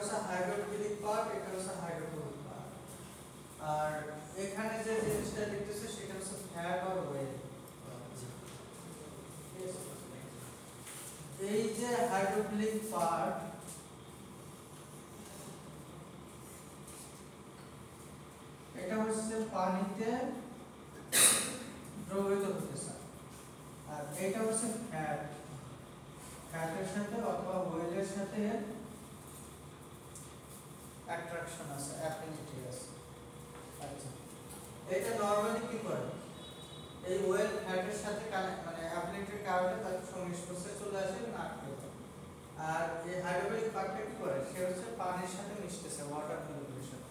হচ্ছে hydrophilic part, এটা হচ্ছে হাইড্রোফোবিক পার্ট। আর এখানে যে জিনিসটা দেখতেছে সেটা হচ্ছে ফ্যাট আর ওয়েল। এই যে হাইড্রোফিলিক পার্ট, এটা হচ্ছে পানিতে দ্রবীভূত হতেছে, আর এটা হচ্ছে ফ্যাট, ফ্যাটের সাথে অথবা ওয়েলের সাথে অ্যাট্রাকশন আছে, অ্যাফিনিটি আছে। আচ্ছা, এটা নরমালি কি করে, এই ওয়েল ফ্যাটের সাথে মানে অ্যাফিনিটির কারণে তার সংস্পর্শে চলে আসে এবং আটকে যায়। আর এই হাইড্রোফিলিক পার্টটা কি করে, সে হচ্ছে পানির সাথে মিশতেছে, ওয়াটার মলিকিউলের সাথে।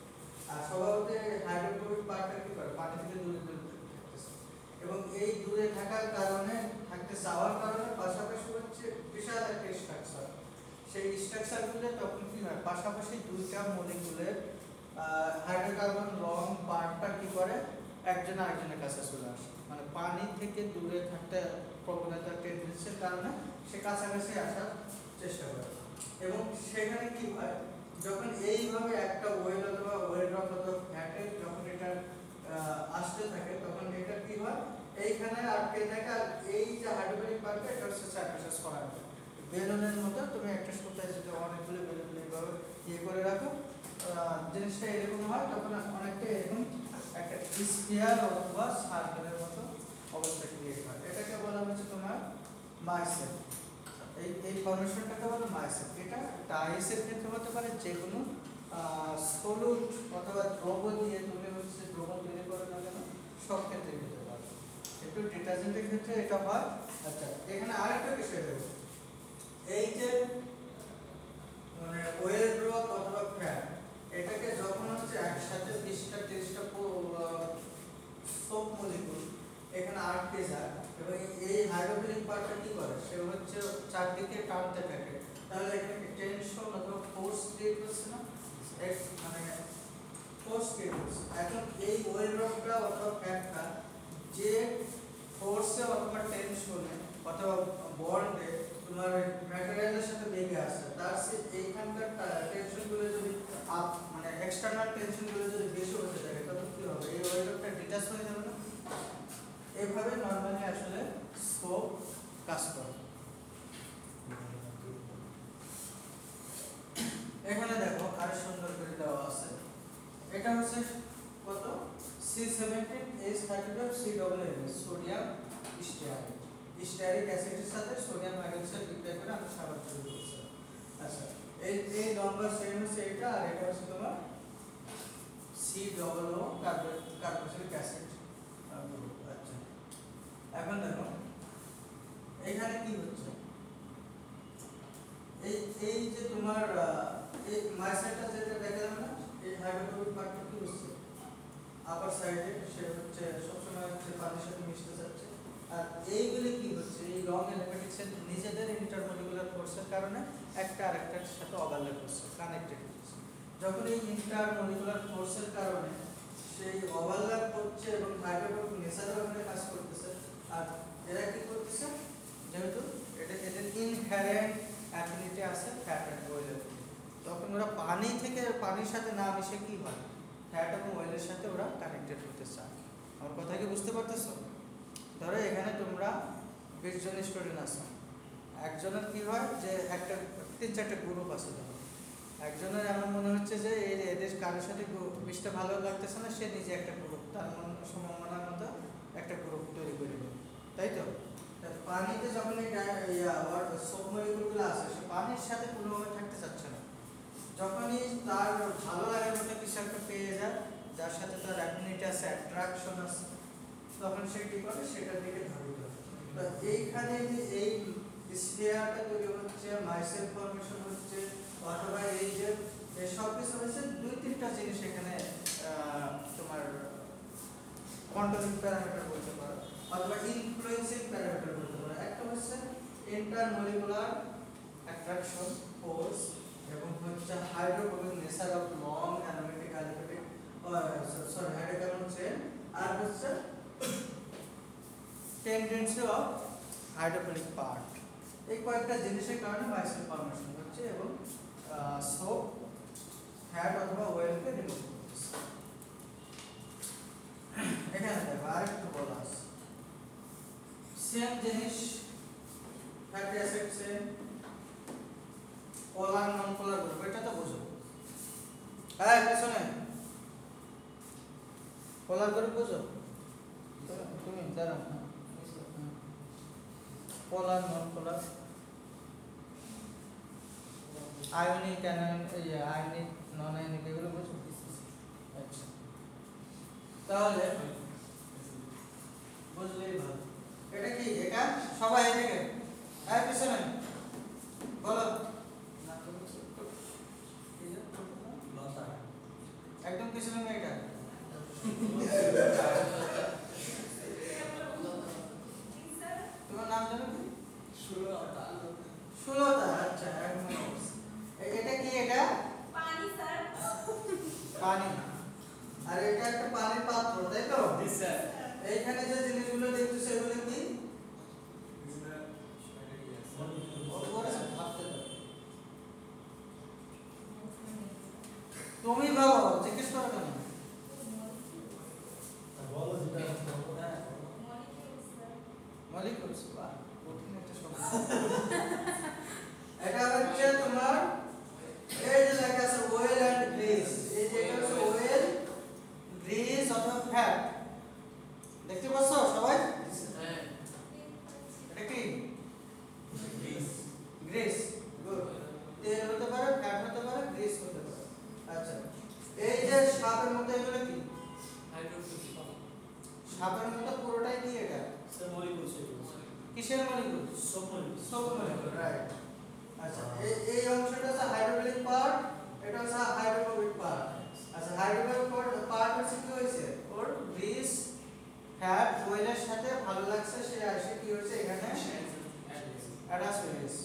আর স্বভাবত হাইড্রোফোবিক পার্টটা কি করে, পানি থেকে দূরে দূরে থাকতেছে, এবং এই দূরে থাকার কারণে, থাকতে চাওয়ার কারণে পাশাপাশি হচ্ছে বিশাল একটা স্ট্রাকচার। সেই স্ট্রাকচারগুলো তখন কি হয়, পাশাপাশি দুইটা মলিকিউলের হাইড্রোকার্বন লং পার্টটা কি করে, একজন আরেকজনের কাছে চলে আসে, মানে পানি থেকে দূরে থাকতে প্রবণতা টেন্ডেন্সির কারণে সে কাছাকাছি আসার চেষ্টা করে। এবং সেখানে কি হয়, যখন এইভাবে একটা ওয়েল অথবা ওয়েল রক অথবা ফ্যাটে যখন এটা আসতে থাকে, তখন এটা কি হয়, এইখানে আটকে থাকে। আর এই যে হাইড্রোফিলিক পার্টটা, এটা হচ্ছে চারপাশে ছড়ানো বেলুনের মতো। তুমি একটা সুতায় যদি অনেকগুলো বেলুন এইভাবে ইয়ে করে রাখো, জিনিসটা এরকম হয়, তখন অনেকটা এরকম একটা স্ফিয়ার অথবা সার্কেলের মতো অবস্থা ক্রিয়েট হয়। এটাকে বলা হচ্ছে তোমার মাইসেল। এই ফর্মেশনটাকে বলে মাইসেল। এটা ডাইসের ক্ষেত্রে হতে পারে, যে কোনো সলিড অথবা দ্রব দিয়ে তুমি হচ্ছে দ্রবণ তৈরি করে না কেন, সব ক্ষেত্রে হতে পারে। একটু ডিটারজেন্টের ক্ষেত্রে এটা হয়। আচ্ছা, এখানে আরেকটা বিষয় দেখো, এই যে মানে ওয়েল রক অথবা ফ্যাট, এটাকে যখন হচ্ছে একসাথে 20টা 30টা সোপ মলিকিউল এখানে আটকে যায়, এবং এই হাইড্রোফিলিক পার্টটা কি করে, সে হচ্ছে চারদিকে টানতে থাকে, তাহলে এখানে টেনশন অথবা ফোর্স ক্রিয়েট হচ্ছে না, মানে ফোর্স ক্রিয়েট হচ্ছে। এখন এই ওয়েল রকটা অথবা ফ্যাটটা যে ফোর্সে অথবা টেনশনে অথবা বন্ডে তোমার ম্যাটেরিয়ালের সাথে লেগে আছে, তার সে এইখানকার টেনশনগুলো যদি মানে এক্সটার্নাল টেনশনগুলো যদি বেশি হতে থাকে, তখন কি হবে, এই ওয়েল রকটা ডিটাচ হয়ে যাবে না। এইভাবে নরমালি আসলে স্কোপ কাজ করে। এখানে দেখো আরো সুন্দর করে দেওয়া আছে, এটা হচ্ছে কত, C17H32COOH, সোডিয়াম স্টিয়ারিক। স্টিয়ারিক অ্যাসিডের সাথে সোডিয়াম হাইড্রোক্সাইড বিক্রিয়া করে আমরা সাবান তৈরি করছি। আচ্ছা, এই নম্বর সেম হচ্ছে এটা, আর এটা হচ্ছে তোমার COO কার্বক্সিলিক অ্যাসিড। আচ্ছা, এখন দেখো এখানে কি হচ্ছে, এই যে তোমার এই মাইসেলটা যেটা দেখা যাবে না, এই হাইড্রোফোবিক পার্টটা কি হচ্ছে, আপার সাইডে সে হচ্ছে সবসময় হচ্ছে পানির সাথে মিশতে যাচ্ছে। আর এইগুলি কি হচ্ছে, এই লং এলিমেন্টসের নিজেদের ইন্টারমলিকুলার ফোর্সের কারণে একটা আরেকটার সাথে ওভারল্যাপ হচ্ছে, কানেক্টেড হচ্ছে। যখন এই ইন্টারমলিকুলার ফোর্সের কারণে সেই ওভারল্যাপ হচ্ছে এবং হাইড্রোফোবিক নেচারের ওখানে কাজ করতেছে, আর এরা কি করতেছে, যেহেতু এদের ইনহেরেন্ট অ্যাফিনিটি আছে ফ্যাট এন্ড ওয়েলের, তখন ওরা পানি থেকে পানির সাথে না মিশে কি হয়, ফ্যাট এবং ওয়েলের সাথে ওরা কানেক্টেড হতে চায়। আমার কথা কি বুঝতে পারতেছো? ধরো এখানে তোমরা 20 জন স্টুডেন্ট আছো, একজনের কি হয় যে একটা 3-4টা গ্রুপ আছে, ধরো একজনের এমন মনে হচ্ছে যে এদের কারোর সাথে মিশতে ভালো লাগতেছে না, সে নিজে একটা গ্রুপ, তার সম্ভাবনার মতো একটা গ্রুপ তৈরি করে দেবে, তাই তো? পানিতে যখন এই সোপ মলিকিউলগুলো আছে, সে পানির সাথে কোনোভাবে থাকতে চাচ্ছে না, যখনই তার ভালো লাগার মতো কিছু একটা পেয়ে যায়, যার সাথে তার অ্যাফিনিটি আছে, অ্যাট্রাকশন আছে, তখন সে কি করে, সেটার দিকে ধাবিত হয়। তো এইখানে যে এই স্ফিয়ারটা তৈরি হচ্ছে, মাইসেল ফর্মেশন হচ্ছে, অথবা এই যে সব কিছু হচ্ছে, 2-3টা জিনিস এখানে তোমার কন্ট্রোলিং প্যারামিটার বলতে পারো, অথবা ইনফ্লুয়েন্সিং প্যারামিটার বলতে পারো। একটা হচ্ছে ইন্টারমলিকুলার অ্যাট্রাকশন ফোর্স, এবং হচ্ছে hydrophobic nature of long aromatic aliphatic hydrocarbon chain, আর হচ্ছে টেন্ডেন্সি অফ হাইড্রোফিলিক পার্ট। এই কয়েকটা জিনিসের কারণে মাইসেল ফর্মেশন হচ্ছে এবং সোপ হ্যাড অথবা ওয়েলকে রিমুভ করতেছে। এখানে দেখো আরেকটু বলা আছে সেম জিনিস ফ্যাটি অ্যাসিড সেম পোলার নন পোলার গ্রুপ এটা তো বুঝো। হ্যাঁ পেছনে পোলার গ্রুপ বুঝো তুমি দাঁড়াও পোলার নন পোলার আয়নিক আয়নিক নন আয়নিক এগুলো বুঝো। আচ্ছা তাহলে বুঝলেই ভালো। এটা কি এটা সবাই এদিকে হ্যাঁ পিছনে বলো একদম পিছনে মেয়েটা তোমার নাম জানো কি? সুলতা। আচ্ছা এটা কি এটা পানি স্যার পানি আর এটা একটা পানির পাত্র তাই তো? জি স্যার। এইখানে যে জিনিসগুলো দেখতেছো এগুলো কি? তুমি ভাবো জিজ্ঞেস করো কেন? বলো যেটা মলিকিউলস বা কঠিন একটা শব্দ। এটা হচ্ছে তোমার এই যে লেখা আছে ওয়েল এন্ড গ্রিস, এই যে এটা হচ্ছে ওয়েল গ্রিস অথবা ফ্যাট দেখতে পাচ্ছো সবাই? হ্যাঁ এটা কি গ্রিস গুড তেল হতে পারে ফ্যাট হতে পারে গ্রিস হতে পারে। আচ্ছা এই যে সাপের মধ্যে এগুলো কি? সাপের মধ্যে পুরোটাই কি এটা? স্যার মলিকুল কিসের মলিকুল? সব মলিকুল সব মলিকুল রাইট। আচ্ছা এই অংশটা হচ্ছে হাইড্রোফিলিক পার্ট, এটা হচ্ছে হাইড্রোফোবিক পার্ট। আচ্ছা হাইড্রোফোবিক পার্ট হচ্ছে কি হয়েছে ওর গ্রিস ফ্যাট ওয়েলের সাথে ভালো লাগছে সে আসে কি হয়েছে এখানে অ্যাটাচ হয়ে গেছে।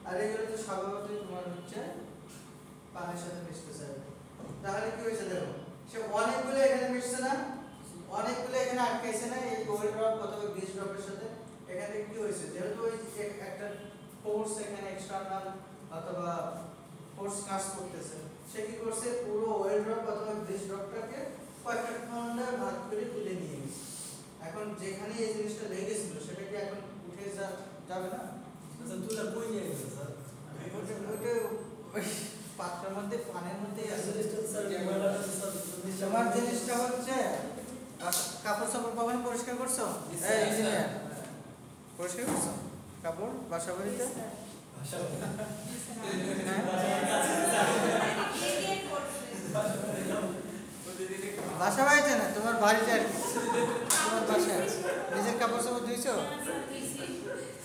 আর এগুলো তো স্বভাবতই তোমার হচ্ছে পানির সাথে মিশতে চায়। তাহলে কি হয়েছে দেখো সে অনেকগুলো এখানে মিশছে না, অনেকগুলো এখানে আটকাইছে না এই ওয়েল ড্রপ অথবা গ্রিস ড্রপের সাথে। এখানে কি হয়েছে যেহেতু ওই একটা ফোর্স এখানে এক্সটারনাল অথবা ফোর্স কাজ করতেছে সে কি করছে পুরো ওয়েল ড্রপ অথবা গ্রিস ড্রপটাকে কয়েকটা খণ্ডে ভাগ করে তুলে নিয়ে গেছে। এখন যেখানে এই জিনিসটা লেগেছিল সেটা কি এখন উঠে যাবে না? আচ্ছা তুলা কই নিয়ে গেছে স্যার? ওইটা ওই পাত্রের মধ্যে পানির মধ্যে আছে। স্যার তোমার জিনিসটা হচ্ছে কাপড় চাপড় কখন পরিষ্কার করছো? এই ইঞ্জিনিয়ার পরিষ্কার করছো কাপড় বাসা বাড়িতে? বাসা বাড়িতে না তোমার বাড়িতে আর কি তোমার বাসায় নিজের কাপড় চাপড় ধুইছো?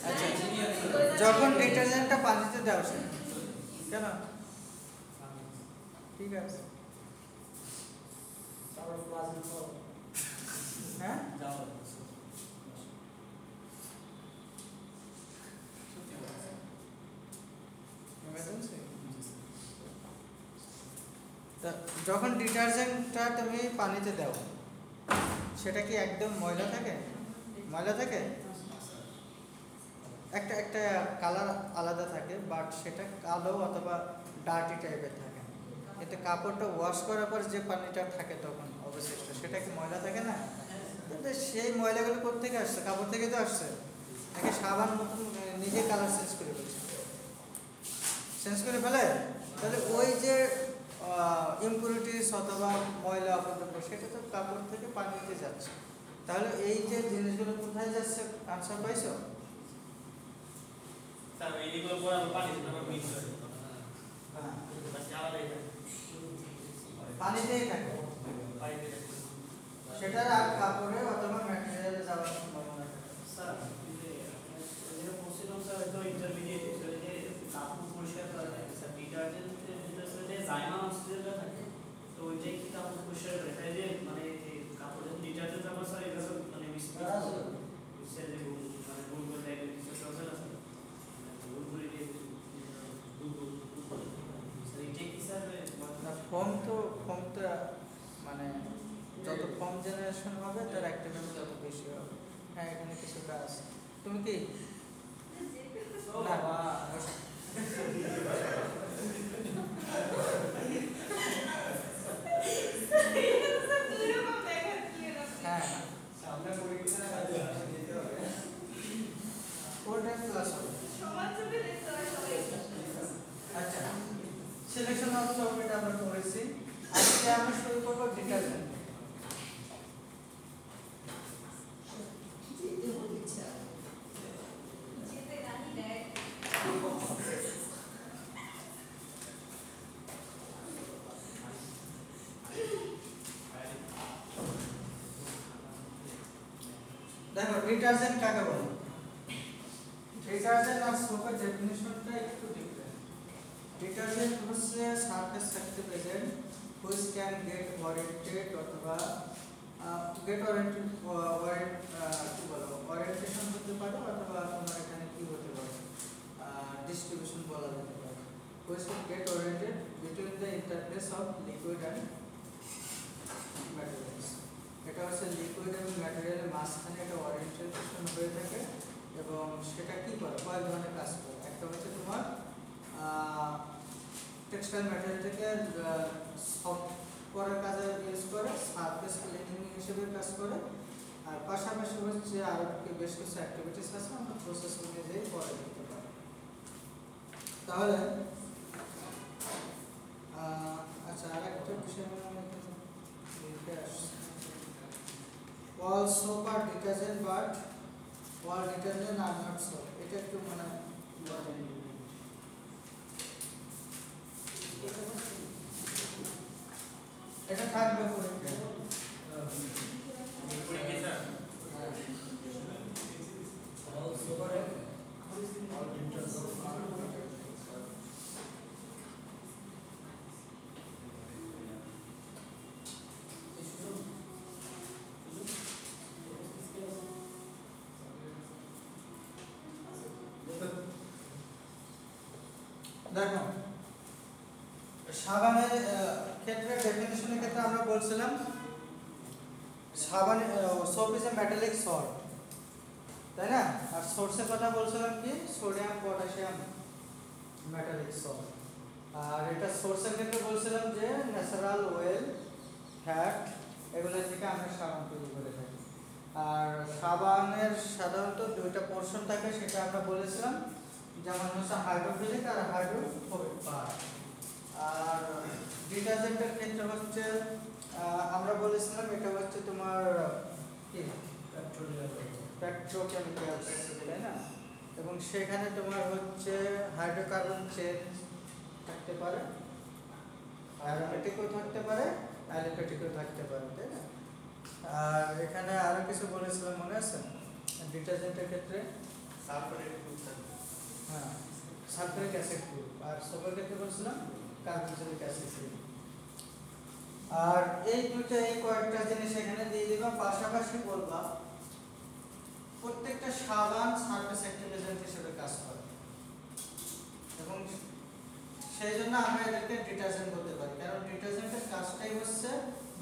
আচ্ছা যখন ডিটারজেন্টটা পানিতে দাও সে কেন? ঠিক আছে হ্যাঁ যখন ডিটারজেন্টটা তুমি পানিতে দাও সেটা কি একদম ময়লা থাকে? ময়লা থাকে একটা একটা কালার আলাদা থাকে বাট সেটা কালো অথবা ডার্টি টাইপের থাকে। কিন্তু কাপড়টা ওয়াশ করার পর যে পানিটা থাকে তখন অবশিষ্ট সেটা কি ময়লা থাকে না? কিন্তু সেই ময়লাগুলো কোথা থেকে আসছে? কাপড় থেকে তো আসছে নাকি সাবান মতন নিজে কালার চেঞ্জ করে ফেলছে? চেঞ্জ করে ফেলে। তাহলে ওই যে ইমপিউরিটিস অথবা ময়লা অপদ্রব্য সেটা তো কাপড় থেকে পানিতে যাচ্ছে। তাহলে এই যে জিনিসগুলো কোথায় যাচ্ছে আনসার পাইছো? স্যার এইগুলো পরে আমরা পানি আমরা মিক্স করি। হ্যাঁ বাস আলাদাই থাকে। পানিতেই থাকে পানিতে থাকে। সেটা আর কাপড়ে অথবা ম্যাটেরিয়ালে যাওয়ার সম্ভাবনা থাকে। স্যার যেটা বলছিলাম স্যার তো ইন্টারমিডিয়েট হিসেবে যে কাপড় পরিষ্কার করা যায় স্যার ডিটারজেন্টের ভিতরে যে জাইমা অক্সিজেনটা থাকে তো ওইটাই কি কাপড় পরিষ্কার করে তাই যে মানে এই কাপড় যখন ডিটারজেন্ট আমার স্যার এটা মানে মিক্স করে স্যার যে মানে ভুল করে দেয় কিছু প্রসেস আছে ভুল করে দিয়ে স্যার এইটাই কি স্যার ফোম তো মানে যত কম জেনারেশন হবে তার অ্যাক্টিভিটি তত বেশি হবে। হ্যাঁ এখানে কিছুটা আছে। তুমি কি না অফ সোপ এটা আমরা করেছি। আজকে আমরা শুরু করব ডিটারজেন্ট। দেখো ডিটারজেন্ট কাকে বলে? ডিটারজেন্ট আর সোপের ডেফিনিশনটা একটু ডিফারেন্ট। ডিটারজেন্ট হচ্ছে surface active agent which can get warranted অথবা গেট ওয়ারেন্টেড ওয়ারেন্টেশন হতে পারে অথবা তোমার এখানে কি হতে পারে ডিস্ট্রিবিউশন বলা যেতে পারে। Which can get warranted between the interface of liquid and materials. এটা হচ্ছে লিকুইড এবং ম্যাটেরিয়ালের মাঝখানে একটা ওয়ারেন্টেশন হয়ে থাকে এবং সেটা কি করে কয়েক ধরনের কাজ করে। একটা হচ্ছে তোমার টেক্সটাইল ম্যাটেরিয়াল থেকে সফট করার কাজে ইউজ করে, সারফেস ক্লিনিং হিসেবে কাজ করে, আর পাশাপাশি হচ্ছে আরো বেশ কিছু অ্যাক্টিভিটিস আছে আমরা প্রসেস অনুযায়ী করে দিতে পারি। তাহলে আচ্ছা আরেকটা বিষয় আমি এখানে লিখে আসছি। All soap are detergent but all detergent are not soap. এটা একটু মানে এটা থাকবে পরীক্ষা। দেখো সাবানের ক্ষেত্রে ডেফিনিশনের ক্ষেত্রে আমরা বলছিলাম সাবান soap is a metallic salt, তাই না? আর সোর্সের কথা বলছিলাম কি সোডিয়াম পটাশিয়াম মেটালিক সল্ট। আর এটা সোর্সের ক্ষেত্রে বলছিলাম যে ন্যাচারাল ওয়েল ফ্যাট এগুলো থেকে আমরা সাবান তৈরি করে থাকি। আর সাবানের সাধারণত দুইটা পোর্শন থাকে সেটা আমরা বলেছিলাম, যেমন হচ্ছে হাইড্রোফিলিক আর হাইড্রোফোবিক পার্ট। আর ডিটারজেন্টের ক্ষেত্রে হচ্ছে আমরা বলেছিলাম এটা হচ্ছে তোমার কি পেট্রোকেমিক্যালস, তাই না? এবং সেখানে তোমার হচ্ছে হাইড্রোকার্বন চেন থাকতে পারে, অ্যারোমেটিকও থাকতে পারে, অ্যালিফেটিকও থাকতে পারে, তাই না? আর এখানে আরো কিছু বলেছিলাম মনে আছে ডিটারজেন্টের ক্ষেত্রে সালফারেট গ্রুপ থাকবে, হ্যাঁ সালফারিক অ্যাসিড গ্রুপ। আর সোপের ক্ষেত্রে বলছিলাম কার্বক্সিলিক অ্যাসিড গ্রুপ। আর এই দুটো এই কয়েকটা জিনিস এখানে দিয়ে দিবা, পাশাপাশি বলবা প্রত্যেকটা সাবান সারফেস অ্যাক্টিভ এজেন্ট হিসেবে কাজ করে এবং সেই জন্য আমরা এদেরকে ডিটারজেন্ট বলতে পারি, কারণ ডিটারজেন্টের কাজটাই হচ্ছে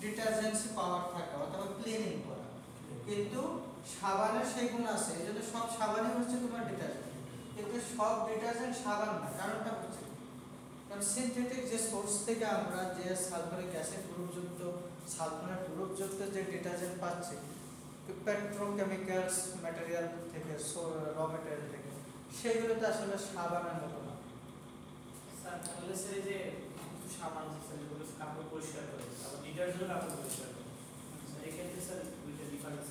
ডিটারজেন্সি পাওয়ার থাকা অথবা ক্লিনিং করা। কিন্তু সাবানের সেই গুণ আছে, এই জন্য সব সাবানই হচ্ছে তোমার ডিটারজেন্ট, কিন্তু সব ডিটারজেন্ট সাবান না। কারণটা হচ্ছে কারণ সিনথেটিক যে সোর্স থেকে আমরা যে সালফারিক অ্যাসিড গ্রুপযুক্ত সালফোনেট গ্রুপযুক্ত যে ডিটারজেন্ট পাচ্ছি পেট্রোকেমিক্যালস ম্যাটেরিয়াল থেকে, র ম্যাটেরিয়াল থেকে, সেগুলোতে আসলে সাবানের মতো না। স্যার তাহলে স্যার যে সাবান যেগুলো কাপড় পরিষ্কার করে আবার ডিটারজেন্ট কাপড় পরিষ্কার করে, এই ক্ষেত্রে স্যার দুইটা ডিফারেন্স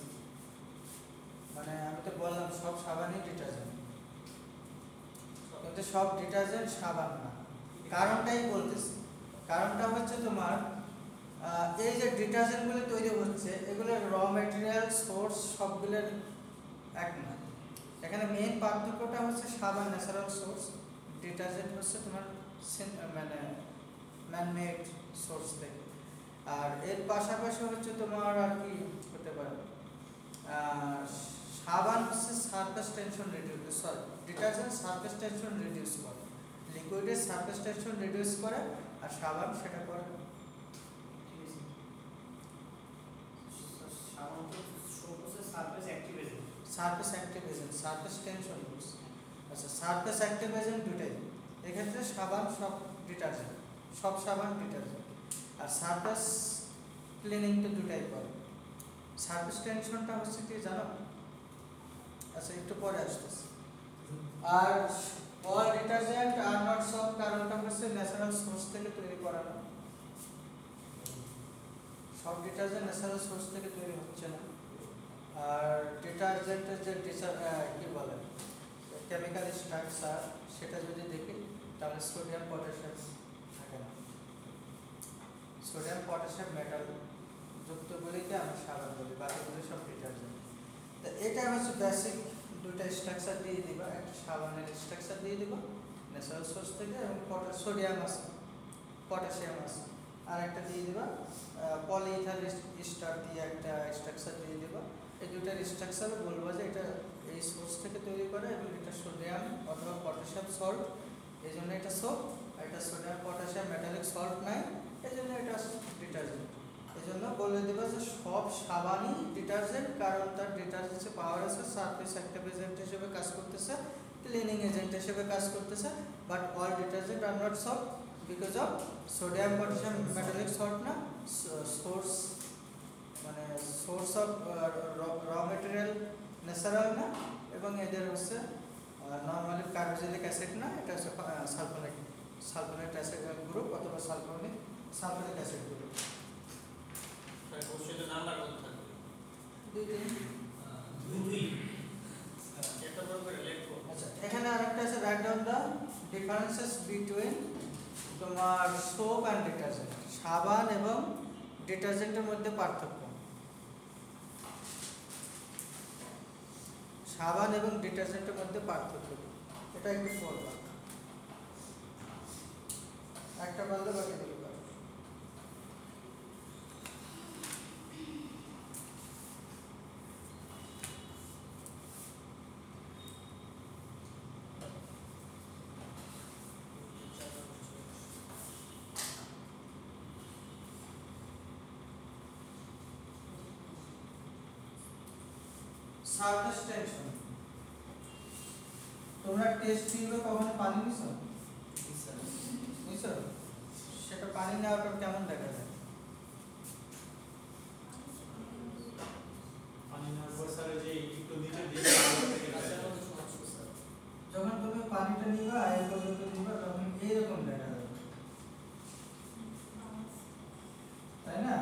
মানে আমি তো বললাম সব সাবানই ডিটারজেন্ট, কিন্তু সব ডিটারজেন্ট সাবান না। কারণটাই বলতেছি, কারণটা হচ্ছে তোমার এই যে ডিটারজেন্টগুলো তৈরি হচ্ছে এগুলোর র ম্যাটেরিয়াল সোর্স সবগুলোর এক না। এখানে মেইন পার্থক্যটা হচ্ছে সাবান ন্যাচারাল সোর্স, ডিটারজেন্ট হচ্ছে তোমার মানে ম্যানমেড সোর্স থেকে। আর এর পাশাপাশি হচ্ছে তোমার আর কি হতে পারে সাবান হচ্ছে surface tension reduce, sorry detergent surface tension reduce করে, লিকুইডের সারফেস টেনশন রিডিউস করে, আর সাবান সেটা করে না। Surface active agent, surface tension reduce. আচ্ছা সারফেস অ্যাক্টিভ এজেন্ট দুটাই, এক্ষেত্রে সাবান সব ডিটারজেন্ট, সব সাবান ডিটারজেন্ট। আর সারফেস ক্লিনিং তো দুটাই করে। সারফেস টেনশনটা হচ্ছে কি জানো? আচ্ছা একটু পরে আসতেছে। আর all detergent are not soft, কারণটা হচ্ছে ন্যাচারাল সোর্স থেকে তৈরি করা না। সব ডিটারজেন্ট ন্যাচারাল সোর্স থেকে তৈরি হচ্ছে না। আর ডিটারজেন্টের যে কি বলে কেমিক্যাল স্ট্রাকচার সেটা যদি দেখি তাহলে সোডিয়াম পটাশিয়াম থাকে না। সোডিয়াম পটাশিয়াম মেটাল যুক্তগুলিকে আমরা সাবান বলি, বাকিগুলি সব ডিটারজেন্ট। তো এটা হচ্ছে বেসিক দুইটা স্ট্রাকচার দিয়ে দিবা, একটা সাবানের স্ট্রাকচার দিয়ে দিবা ন্যাচারাল সোর্স থেকে, এবং সোডিয়াম আছে, পটাশিয়াম আছে, আর একটা দিয়ে দিবা পলিইথার স্টার দিয়ে একটা স্ট্রাকচার দিয়ে দিবা। এই দুইটার স্ট্রাকচার বলবো যে এটা এই সোর্স থেকে তৈরি করে এবং এটা সোডিয়াম অথবা পটাশিয়াম সল্ট, এই জন্য এটা সোপ। আর এটা সোডিয়াম পটাশিয়াম মেটালিক সল্ট নাই, এই জন্য এটা ডিটারজেন্ট। এই জন্য বলে দেবা যে সব সাবানই ডিটারজেন্ট, কারণ তার ডিটারজেন্টে পাওয়ার আছে, সারফেস অ্যাক্টিভ এজেন্ট হিসেবে কাজ করতেছে, ক্লিনিং এজেন্ট হিসেবে কাজ করতেছে। But all detergent are not soft because of sodium potassium metallic salt না, সোর্স মানে সোর্স অফ র মেটেরিয়াল ন্যাচারাল না, এবং এদের হচ্ছে নর্মালি কার্বক্সিলিক অ্যাসিড না, এটা হচ্ছে সালফোনেট অ্যাসিড গ্রুপ অথবা সালফোনিক অ্যাসিড গ্রুপ। কোশ্চেনের নাম্বার কত থাকবে? দুই। এটা বলবে লিখবো। আচ্ছা, এখানে আরেকটা আছে write down the differences between তোমার সোপ অ্যান্ড ডিটারজেন্ট, সাবান এবং ডিটারজেন্টের মধ্যে পার্থক্য। সাবান এবং ডিটারজেন্টের মধ্যে পার্থক্য এটা একটু পড়বা, একটা বললে বাকি দুটো পারবে। সারফেস টেনশন, তোমরা টেস্ট টিউবে কখনো পানি নিছো? নিছো? সেটা পানি নেওয়ার পর কেমন দেখা যায়? পানি নেওয়ার পর স্যার যে একটু নিচে যখন তুমি পানিটা নিবা এই পর্যন্ত নিবা তখন এইরকম দেখা যাবে, তাই না?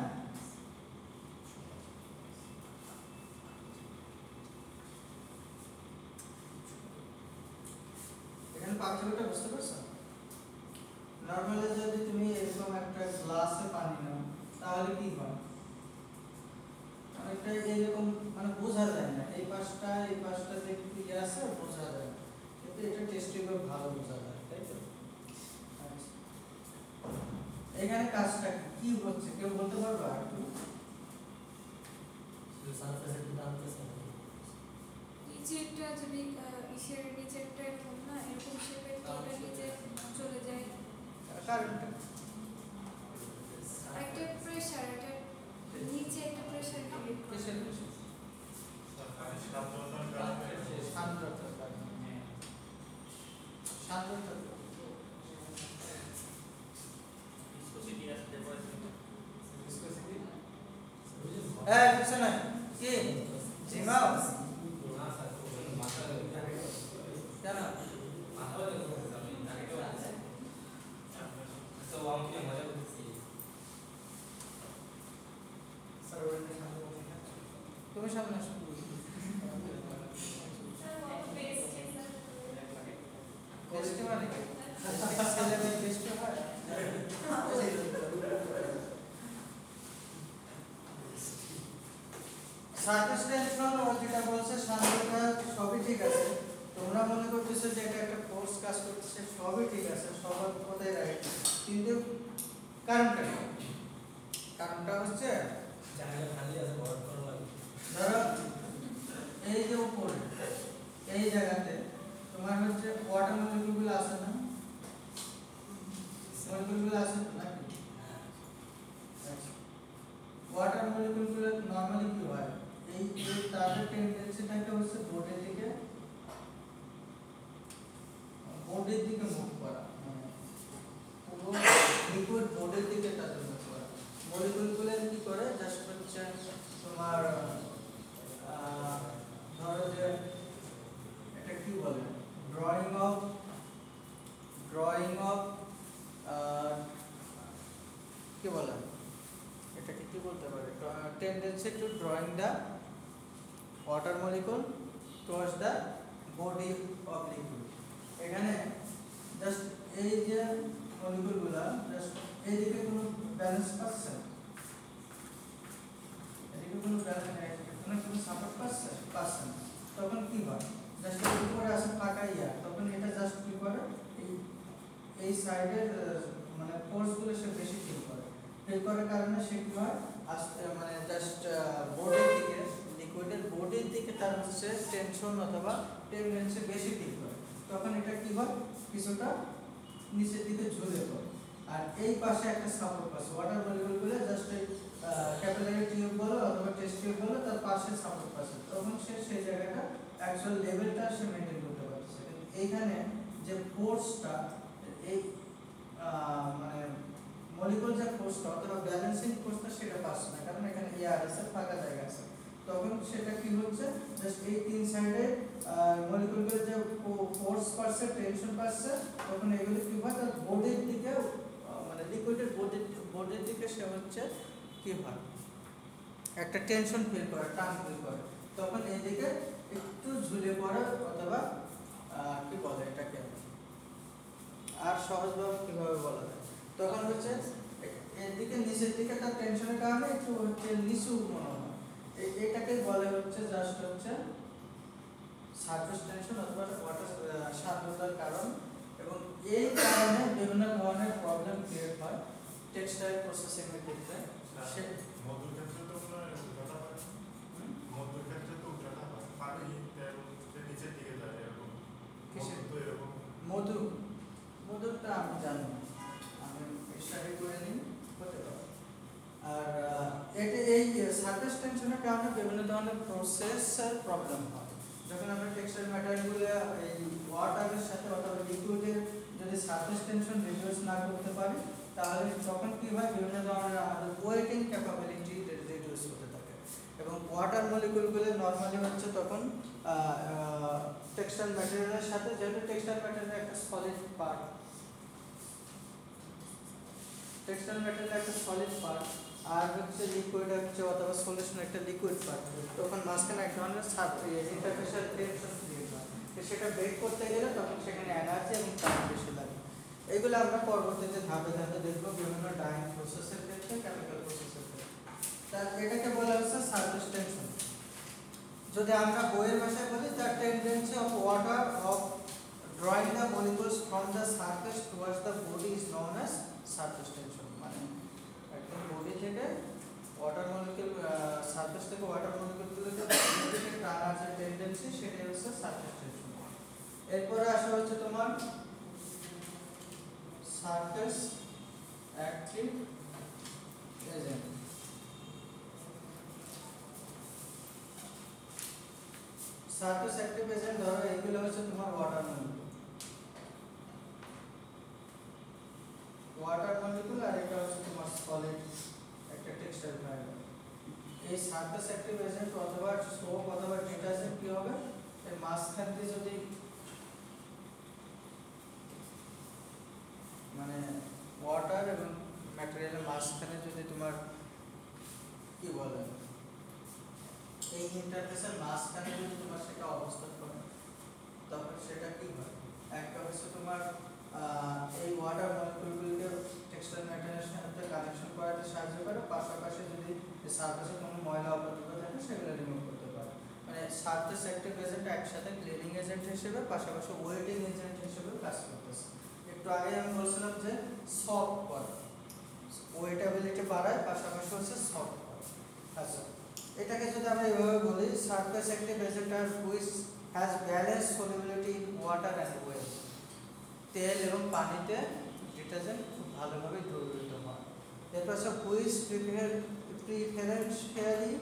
এখানে পার্থক্যটা বুঝতে পারছো? নরমালি যদি তুমি এরকম একটা গ্লাসে পানি নাও তাহলে কি হয়? অনেকটা এইরকম মানে বোঝা যায় না, এই পাশটা যে কি আছে বোঝা যায়, কিন্তু এটা টেস্টিং করে ভালো বোঝা যায়, তাই তো? আচ্ছা, এখানে কাজটা কি হচ্ছে কেউ বলতে পারবে? আর একটু নিচেরটা যদি ইসের নিচেরটা এরকম না, এরকম শেপের এটা নিচে চলে যায়, কারণটা একটা প্রেসার, এটা নিচে একটা প্রেসার ক্রিয়েট করে। কিসের বিষয়? সান্দ্রতা, সান্দ্রতা ভিসকোসিটি আছে দেখো। কিছু নাই কি জিমাও কেন তুমি সামনে আসো। বেস্টি মানে কি? ছেলে মেয়ে বেস্টি হয়? সারফেস টেনশন ও যেটা বলছে সান্দ্রতা সবই ঠিক আছে, তোমরা মনে করতেছো যে এটা একটা ফোর্স কাজ করতেছে, সবই ঠিক আছে, সবার কথাই রাইট, কিন্তু কারণটা কি? কারণটা হচ্ছে ধরো এই যে উপরে এই জায়গাতে তোমার হচ্ছে ওয়াটার মলিকিউলগুলো আছে না, মলিকিউলগুলো আছে নাকি? ওয়াটার মলিকিউলগুলো নরমালি কি হয়, এই যে তাদের টেন্ডেন্সি থাকে হচ্ছে বোর্ডের দিকে মুভ করা, মানে পুরো লিকুইড বোর্ডের দিকে তাদের মুভ করা। মলিকিউলগুলো কি করে জাস্ট হচ্ছে তোমার ধরো যে এটা কি বলে ড্রয়িং অফ কি বলে এটাকে কি বলতে পারে tendency two drawing the water molecule towards the body of liquid. এখানে জাস্ট এই যে মলিকুলগুলো জাস্ট এইদিকে কোনো ব্যালেন্স পাচ্ছে, এদিকে কোনো ব্যালেন্স কোনো সাপোর্ট পাচ্ছে না, তখন কি হয় জাস্ট এর উপরে আসে ফাঁকা ইয়ার, তখন এটা জাস্ট কি করে এই সাইডের মানে ফোর্সগুলো সে বেশি ফিল করার কারণে সে কি হয় মানে জাস্ট বডির দিকে লিকুইডের বডির দিকে তার হচ্ছে টেনশন অথবা টেন্ডেন্সি বেশি ফিল করে, তখন এটা কি হয় কিছুটা নিচের দিকে ঝুলে পড়ে। আর এই পাশে একটা সাপোর্ট পাচ্ছে, ওয়াটার মলিকুলগুলো জাস্ট এই ক্যাপিলারি টিউব বলো অথবা টেস্ট টিউব বলো তার পাশে সাপোর্ট পাচ্ছে, তখন সে সেই জায়গাটা অ্যাকচুয়াল লেভেলটা সে মেনটেন করতে পারছে। কিন্তু এইখানে যে ফোর্সটা এই মানে মলিকুল যে ফোর্সটা অথবা ব্যালেন্সিং ফোর্সটা সেটা পাচ্ছে না, কারণ এখানে এয়ার আছে, ফাঁকা জায়গা আছে, তখন সেটা কি হচ্ছে জাস্ট এই তিন সাইডে মলিকুলগুলো যে ফোর্স পাচ্ছে টেনশন পাচ্ছে, তখন এগুলো কি হয় তার বডির দিকে মানে লিকুইডের বডির দিকে সে হচ্ছে কি হয় একটা টেনশন ফিল করে, টান ফিল করে, তখন এইদিকে একটু ঝুলে পড়ে অথবা কি বলে এটাকে আর সহজভাবে কিভাবে বলা যায়, তখন হচ্ছে এদিকে নিচের দিকে তার টেনশনের কারণে একটু হচ্ছে নিচু মনে হয়, এটাকে বলে হচ্ছে জাস্ট হচ্ছে সারফেস টেনশন অথবা ওয়াটার সার্কুলার কারণ। এবং এই কারণে বিভিন্ন ধরনের প্রবলেম ক্রিয়েট হয় টেক্সটাইল প্রসেসিং এর ক্ষেত্রে। মধুর ক্ষেত্রে তো উঠাটা হয়, মধুর ক্ষেত্রে তো উঠাটা হয়, পানি নিচের দিকে যায় এরকম, তো এরকম মধুরটা আমি জানি না, আমি স্টাডি করে নিই হতে পারে। আর এটা এই সারফেস টেনশনের কারণে বিভিন্ন ধরনের প্রসেসের প্রবলেম হয়। যখন আমরা টেক্সটাইল ম্যাটেরিয়ালগুলো এই ওয়াটারের সাথে অথবা লিকুইডের যদি সারফেস টেনশন রিডিউস না করতে পারি, তাহলে তখন কি হয় বিভিন্ন ধরনের আমাদের ওয়েটিং ক্যাপাবিলিটি রিডিউস হতে থাকে। এবং ওয়াটার মলিকুলগুলো নর্মালি হচ্ছে তখন টেক্সটাইল ম্যাটেরিয়ালের সাথে, যেহেতু টেক্সটাইল ম্যাটেরিয়াল একটা সলিড পার্ট, টেক্সটাইল ম্যাটেরিয়াল একটা সলিড পার্ট আর হচ্ছে লিকুইড হচ্ছে অথবা সলিউশন একটা লিকুইড পার্ট, তখন মাঝখানে এক ধরনের ইন্টারফেশাল টেনশন ক্রিয়েট হয়, সেটা ব্রেক করতে গেলে তখন সেখানে এনার্জি এবং টাইম বেশি লাগে। এইগুলো আমরা পরবর্তীতে ধাপে ধাপে দেখবো বিভিন্ন ডাইং প্রসেসের ক্ষেত্রে, কেমিক্যাল প্রসেসের ক্ষেত্রে। তার এটাকে বলা হচ্ছে সারফেস টেনশন। যদি আমরা বইয়ের ভাষায় বলি the tendency of water of drawing the molecules from the surface towards the body is known as surface tension. মানে একদম বডি থেকে ওয়াটার মলিকুল সারফেস থেকে ওয়াটার মলিকুলগুলোকে দিকে টানার যে টেন্ডেন্সি সেটাই হচ্ছে সারফেস টেনশন। এরপরে আসা হচ্ছে তোমার surface active agent. Surface active agent ধরো এগুলো হচ্ছে তোমার ওয়াটার মলিকুল আর এটা হচ্ছে তোমার সলিড একটা টেক্সটাইল ফাইবার। এই সারফেস অ্যাক্টিভ এজেন্ট অথবা সোপ অথবা ডিটারজেন্ট কি হবে, এর মাঝখান দিয়ে যদি মানে ওয়াটার এবং ম্যাটেরিয়ালের মাঝখানে যদি তোমার কি বলে এই ইন্টারফেসের মাঝখানে যদি তোমার সেটা অবস্থান করে, তখন সেটা কি হয় একটা হচ্ছে তোমার এই ওয়াটার মলিকুলগুলোকে টেক্সটাইল ম্যাটেরিয়ালের সাথে কানেকশন করাতে সাহায্য করে, পাশাপাশি যদি সারফেসে কোনো ময়লা অপদ্রব্য থাকে সেগুলো রিমুভ করতে পারে। মানে সারফেস অ্যাক্টিভ এজেন্ট একসাথে ক্লিনিং এজেন্ট হিসেবে পাশাপাশি ওয়েটিং এজেন্ট হিসেবে কাজ করতেছে। একটু আগে আমি বলছিলাম যে সফট করে, ওয়েটেবিলিটি বাড়ায়, পাশাপাশি হচ্ছে সফট করে। আচ্ছা, এটাকে যদি আমরা এভাবে বলি সারফেস অ্যাক্টিভ এজেন্ট আর which has balance solubility in water and oil. তেল এবং পানিতে ডিটারজেন্ট খুব ভালোভাবে দ্রবীভূত হয়। এরপর হচ্ছে which preferentially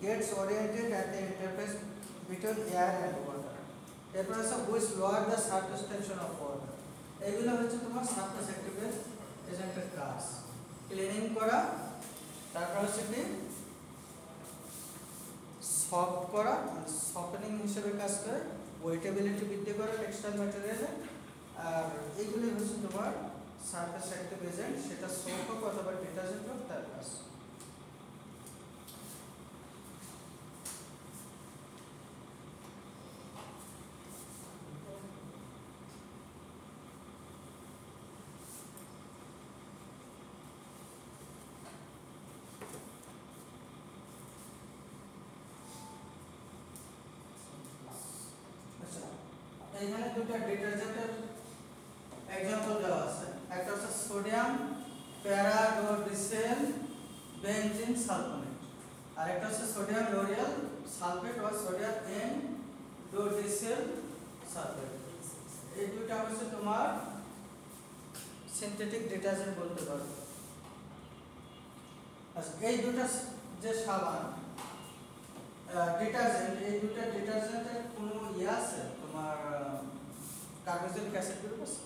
gets oriented at the interface between air and water. এরপর হচ্ছে which lower the surface tension of water. এগুলো হচ্ছে তোমার সারফেস অ্যাক্টিভ এজেন্টের কাজ, ক্লিনিং করা, তারপর হচ্ছে কি সফট করা, সফটেনিং হিসেবে কাজ করে, ওয়েটেবিলিটি বৃদ্ধি করে টেক্সটাইল ম্যাটেরিয়ালে, আর এইগুলি হচ্ছে তোমার সারফেস অ্যাক্টিভ এজেন্ট, সেটা সোপ হোক অথবা ডিটারজেন্ট হোক, তার কাজ। এইখানে দুটো ডিটারজেন্টের एग्जांपल দেওয়া আছে, একটা হচ্ছে সোডিয়াম প্যারাডোডিসেল বেনজিন সালফোনেট, আর একটা হচ্ছে সোডিয়াম লোরিয়াল সালফেট বা সোডিয়াম এন ডোডিসেল সালফেট। এই দুটো হচ্ছে তোমার সিনথেটিক ডিটারজেন্ট বলতে পারো। আচ্ছা, এই দুটো যে সাবান ডিটারজেন্ট, এই দুটো ডিটারজেন্টের কোনো ইয়ে আছে তোমার কার্বক্সিলিক অ্যাসিড গ্রুপ আছে?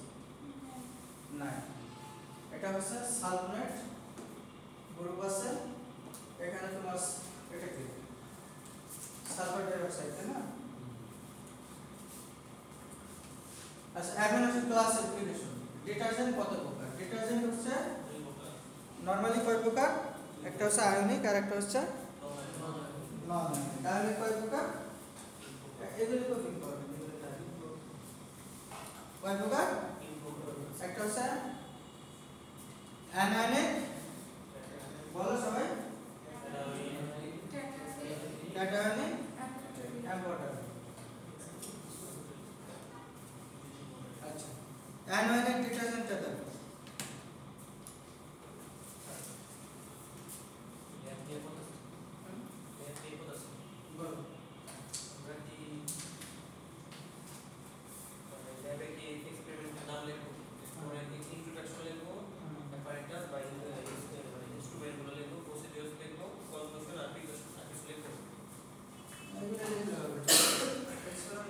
না, এটা হচ্ছে সালফোনেট গ্রুপ আছে, এখানে তোমার এটা কি সালফার ডাইঅক্সাইড, তাই না? আচ্ছা, এখন হচ্ছে ক্লাস অ্যাপ্লিকেশন। ডিটারজেন্ট কত প্রকার? ডিটারজেন্ট হচ্ছে নরমালি কয় প্রকার? একটা হচ্ছে আয়নিক আর একটা হচ্ছে নন আয়নিক। আয়নিক কয় প্রকার? এগুলো তো ইম্পর্টেন্ট। কয় প্রকার? একটা হচ্ছে অ্যানায়নিক, বলো সবাই, ক্যাটায়নিক, অ্যাম্ফোটায়নিক। আচ্ছা, অ্যানায়নিক ডিটারজেন্টটা দেখো। বলো।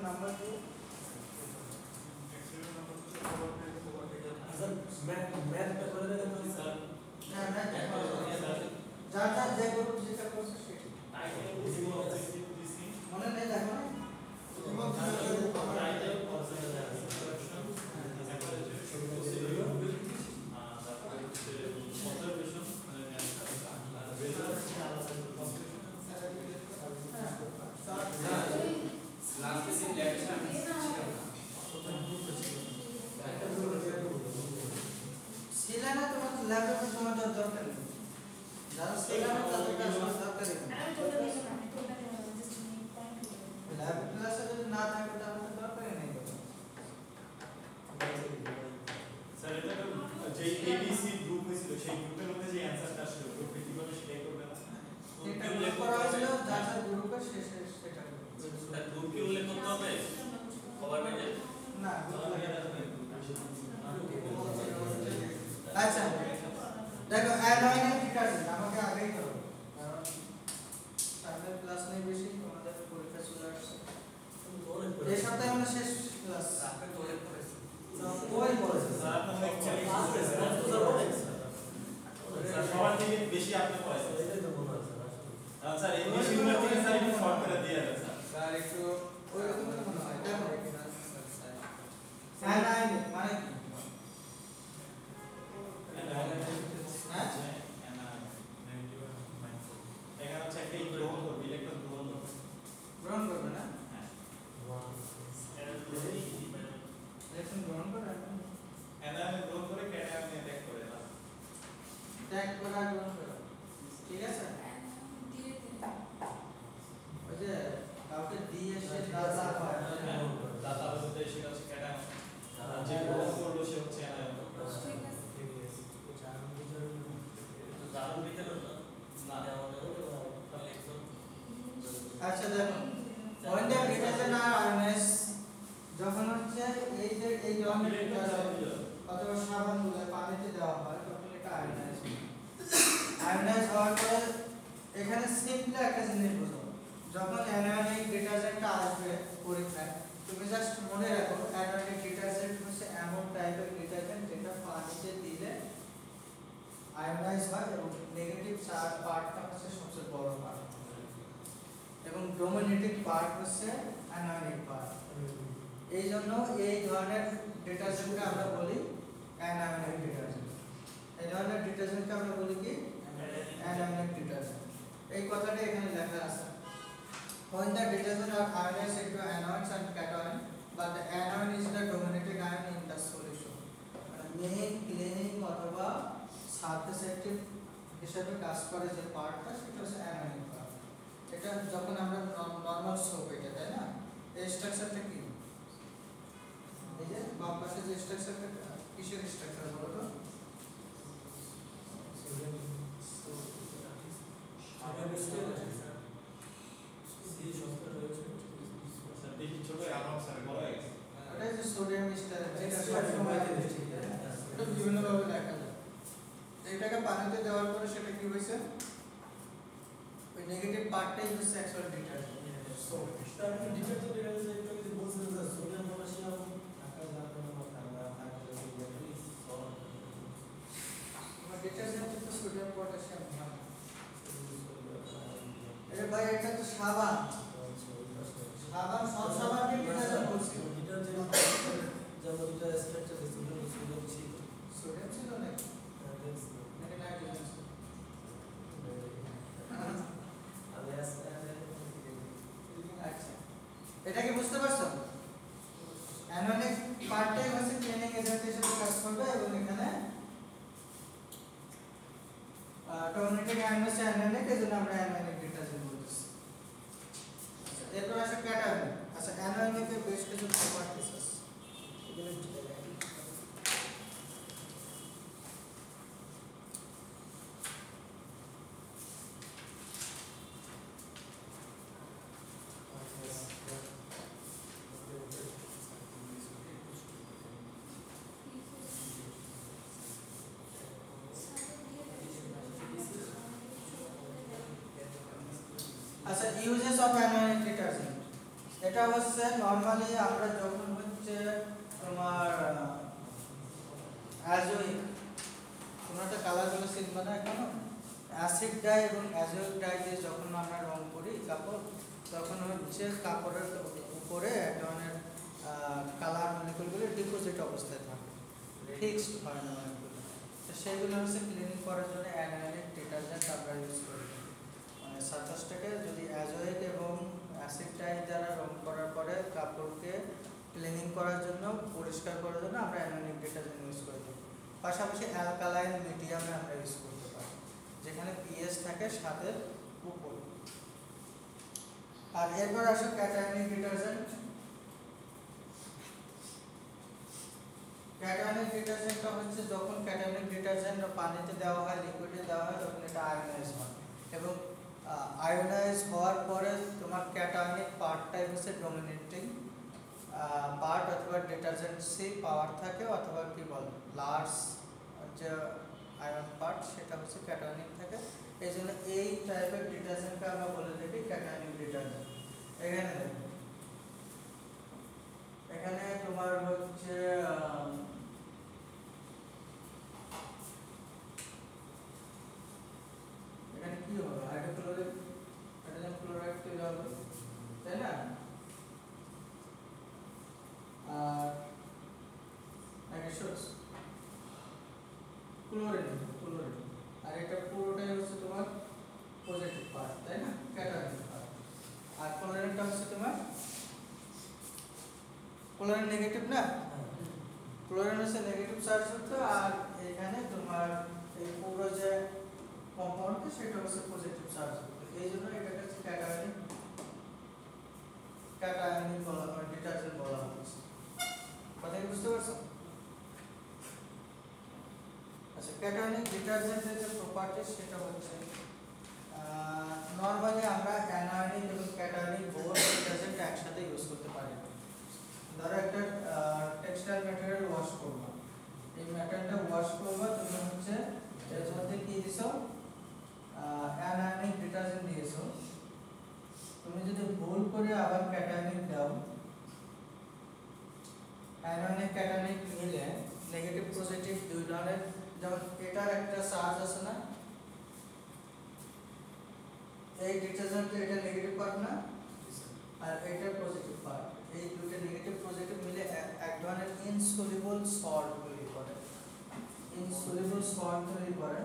নাম্বার 2 যাটা যে গ্রুপ যেটা করছে সেটা মনে নেই, দেখো না? সিলানা তোমার ল্যাবে তোমার দরকার নেই, যারা সিলানা তাদের কাজ দরকার নেই। ল্যাব ক্লাসে যদি না থাকে তাহলে তো দরকারই নেই। স্যার, এটা যে এবিসি গ্রুপ হয়েছিল সেই গ্রুপের মধ্যে যে অ্যানসারটা আসলো গ্রুপে কিভাবে সেটাই করবে না? এটা উল্লেখ করা হয়েছিল যার যার গ্রুপে শেষে সেটা তার গ্রুপ কি উল্লেখ করতে হবে? কভার পেজে না। আচ্ছা, দেখো অ্যানোয়নিক ডিটারজেন্ট আমাকে আগেই করো, কারণ সামনের ক্লাস নেই বেশি, তোমাদের পরীক্ষা চলে আসছে। এই সপ্তাহে আমরা শেষ ক্লাস ওই বলেছে স্যার, আপনার লেকচারে স্যার সবার থেকে বেশি আপনি পড়াইছেন। স্যার, এই বিষয়গুলো থেকে স্যার একটু শর্ট করে দিয়ে দেন স্যার। স্যার একটু ওই রকম মনে হয়। দেখো অ্যানোয়নিক মানে কি? হ্যাঁ, এখানে হচ্ছে একটা গ্রহণ করবে, ইলেকট্রন গ্রহণ করবে। গ্রহণ করবে না? হ্যাঁ, ইলেকট্রন গ্রহণ করে অ্যানায়ন গ্রহণ করে ক্যাটায়ন ত্যাগ করে না। ত্যাগ করা গ্রহণ করা, ঠিক আছে? ওই যে কাউকে দিয়ে সে দাতা হয়, দাতা বলতে সেটা হচ্ছে ক্যাটায়ন, যে গ্রহণ করলো সে হচ্ছে অ্যানায়ন। দারুণ ভিতরে না আচ্ছা দেখো, when the detergent are ionized, যখন হচ্ছে এই যে এই ধরনের ডিটারজেন্ট অথবা সাবানগুলো পানিতে দেওয়া হয় তখন এটা আয়নাইজ হয়। আয়নাইজ হওয়ার পরে এখানে সিম্পলি একটা জিনিস বুঝো, যখন অ্যানোয়নিক ডিটারজেন্টটা আসবে পরীক্ষায় তুমি জাস্ট মনে রাখো অ্যানোয়নিক ডিটারজেন্ট হচ্ছে এমন টাইপের ডিটারজেন্ট যেটা পানিতে দিলে আয়নাইজ হয় এবং নেগেটিভ চার্জ পার্টটা হচ্ছে সবচেয়ে বড় পার্ট এবং ডোমিনেটিং পার্ট হচ্ছে অ্যানোয়নিক পার্ট। এই জন্য এই ধরনের ডিটারজেন্টকে আমরা বলি অ্যানায়নিক ডিটারজেন্ট। এই ধরনের ডিটারজেন্টকে আমরা বলি কি অ্যানায়নিক ডিটারজেন্ট। এই কথাটা এখানে লেখা আছে when the detergent are ionized into anions and cation but the anion is the dominating ion in the solution main cleaning অথবা সারফেস অ্যাক্টিভ হিসেবে কাজ করে যে পার্টটা সেটা হচ্ছে অ্যানায়নিক পার্ট। এটা যখন আমরা নরমাল সোপ এটা তাই না এই স্ট্রাকচারটা কি এই যে বাম পাশে যে স্ট্রাকচারটা কিসের স্ট্রাকচার বলো তো ওটা যে সোডিয়াম স্টার যেটা সব সময় দেখি এটা বিভিন্ন ভাবে লেখা যায়। এটাকে পানিতে দেওয়ার পরে সেটা কি হয়েছে ওই নেগেটিভ পার্টটাই হচ্ছে actual detergent. So star detergent এটা হচ্ছে একটু যদি বলছেন যে সোডিয়াম পটাশিয়াম থাকা যাবে না বা ঠান্ডা থাকা যাবে আমার ডিটারজেন্ট তো সোডিয়াম পটাশিয়াম না আরে ভাই এটা তো সাবান সাবান সব সাবানকে ডিটারজেন্ট বলছি ডিটারজেন্ট যেমন এটা স্ট্রাকচার সোডিয়াম ছিল সোডিয়াম ছিল নাকি নাকি নাইট্রোজেন ছিল আচ্ছা এটা কি বুঝতে পারছো অ্যানোনিক পার্টটাই হচ্ছে ক্লিনিং এজেন্ট হিসেবে কাজ করবে এবং এখানে ডমিনেটিং আয়ন হচ্ছে অ্যানোনিক এজন্য আমরা অ্যানোনিক ডিটারজেন্ট বলতেছি। এরপর আসে ক্যাটায়নিক। আচ্ছা অ্যানোনিকের বেশ কিছু প্রপার্টিজ আছে আচ্ছা ইউজেস অফ অ্যানোনিক ডিটারজেন্ট এটা হচ্ছে নরমালি আমরা যখন হচ্ছে তোমার অ্যাজোইক তোমরা একটা কালারগুলো শিখবে না এখনো অ্যাসিড ডাই এবং অ্যাজোইক ডাই দিয়ে যখন আমরা রং করি কাপড় তখন হচ্ছে কাপড়ের উপরে এক ধরনের কালার মলিকুলগুলো ডিপোজিট অবস্থায় থাকে ফিক্সড হয় না অনেকগুলো তো সেইগুলো হচ্ছে ক্লিনিং করার জন্য অ্যানোনিক ডিটারজেন্ট আমরা ইউজ করি। মানে সারফেসটাকে যদি অ্যাজোইক এবং অ্যাসিড ডাই দ্বারা রং করার পরে কাপড়কে ক্লিনিং করার জন্য পরিষ্কার করার জন্য আমরা অ্যানোনিক ডিটারজেন্ট ইউজ করি। পাশাপাশি অ্যালকালাইন মিডিয়ামে আমরা ইউজ করতে পারি যেখানে পিএইচ থাকে 7 এর উপর। আর এরপর আসে ক্যাটায়নিক ডিটারজেন্ট। ক্যাটায়নিক ডিটারজেন্টটা হচ্ছে যখন ক্যাটায়নিক ডিটারজেন্ট পানিতে দেওয়া হয় লিকুইডে দেওয়া হয় তখন এটা আয়োনাইজ হয় এবং আয়োনাইজ হওয়ার পরে তোমার ক্যাটায়নিক পার্টটাই হচ্ছে ডমিনেটিং পার্ট অথবা ডিটারজেন্ট সি পাওয়ার থাকে অথবা কি বল লার্জ যে আয়ন পার্ট সেটা হচ্ছে ক্যাটায়নিক থাকে। এই জন্য এই টাইপের ডিটারজেন্টকে আমরা বলে থাকি ক্যাটায়নিক ডিটারজেন্ট। এখানে দেখো এখানে তোমার হচ্ছে এখানে কি হবে হাইড্রোক্লোরিক হাইড্রোজেন ক্লোরাইড তৈরি হবে তাই না আর নাইট্রাস ক্লোরিন আর এটা পুরোটাই হচ্ছে তোমার পজিটিভ পার্ট তাই না ক্যাটায়নিক পার্ট। আর ক্লোরিনটা হচ্ছে তোমার ক্লোরিন নেগেটিভ না ক্লোরিন হচ্ছে নেগেটিভ চার্জ যুক্ত আর এখানে তোমার এই পুরো যে কম্পাউন্ড সেটা হচ্ছে পজিটিভ চার্জ যুক্ত। এই জন্য এটাকে হচ্ছে ক্যাটায়নিক বলা হয় ডিটারজেন্ট বলা হচ্ছে। কথা কি বুঝতে পারছো? আচ্ছা ক্যাটায়নিক ডিটারজেন্টের যে প্রপার্টি সেটা হচ্ছে নরমালি আমরা অ্যানায়নিক এবং ক্যাটায়নিক বোথ ডিটারজেন্ট একসাথে ইউজ করতে পারি। ধরো একটা টেক্সটাইল ম্যাটেরিয়াল ওয়াশ করবো এই ম্যাটেরিয়ালটা ওয়াশ করবো তুমি হচ্ছে এর মধ্যে কি দিছো অ্যানায়নিক ডিটারজেন্ট দিয়েছো তুমি যদি ভুল করে আবার ক্যাটায়নিক দাও অ্যানায়নিক ক্যাটায়নিক মিলে নেগেটিভ পজিটিভ দুই ধরনের যেমন এটার একটা চার্জ আছে না এই ডিটারজেন্টে এটা নেগেটিভ পার্ট না আর এটা পজিটিভ পার্ট এই দুটো নেগেটিভ পজিটিভ মিলে এক ধরনের ইনসলিউবল সল্ট তৈরি করে ইনসলিউবল সল্ট তৈরি করে,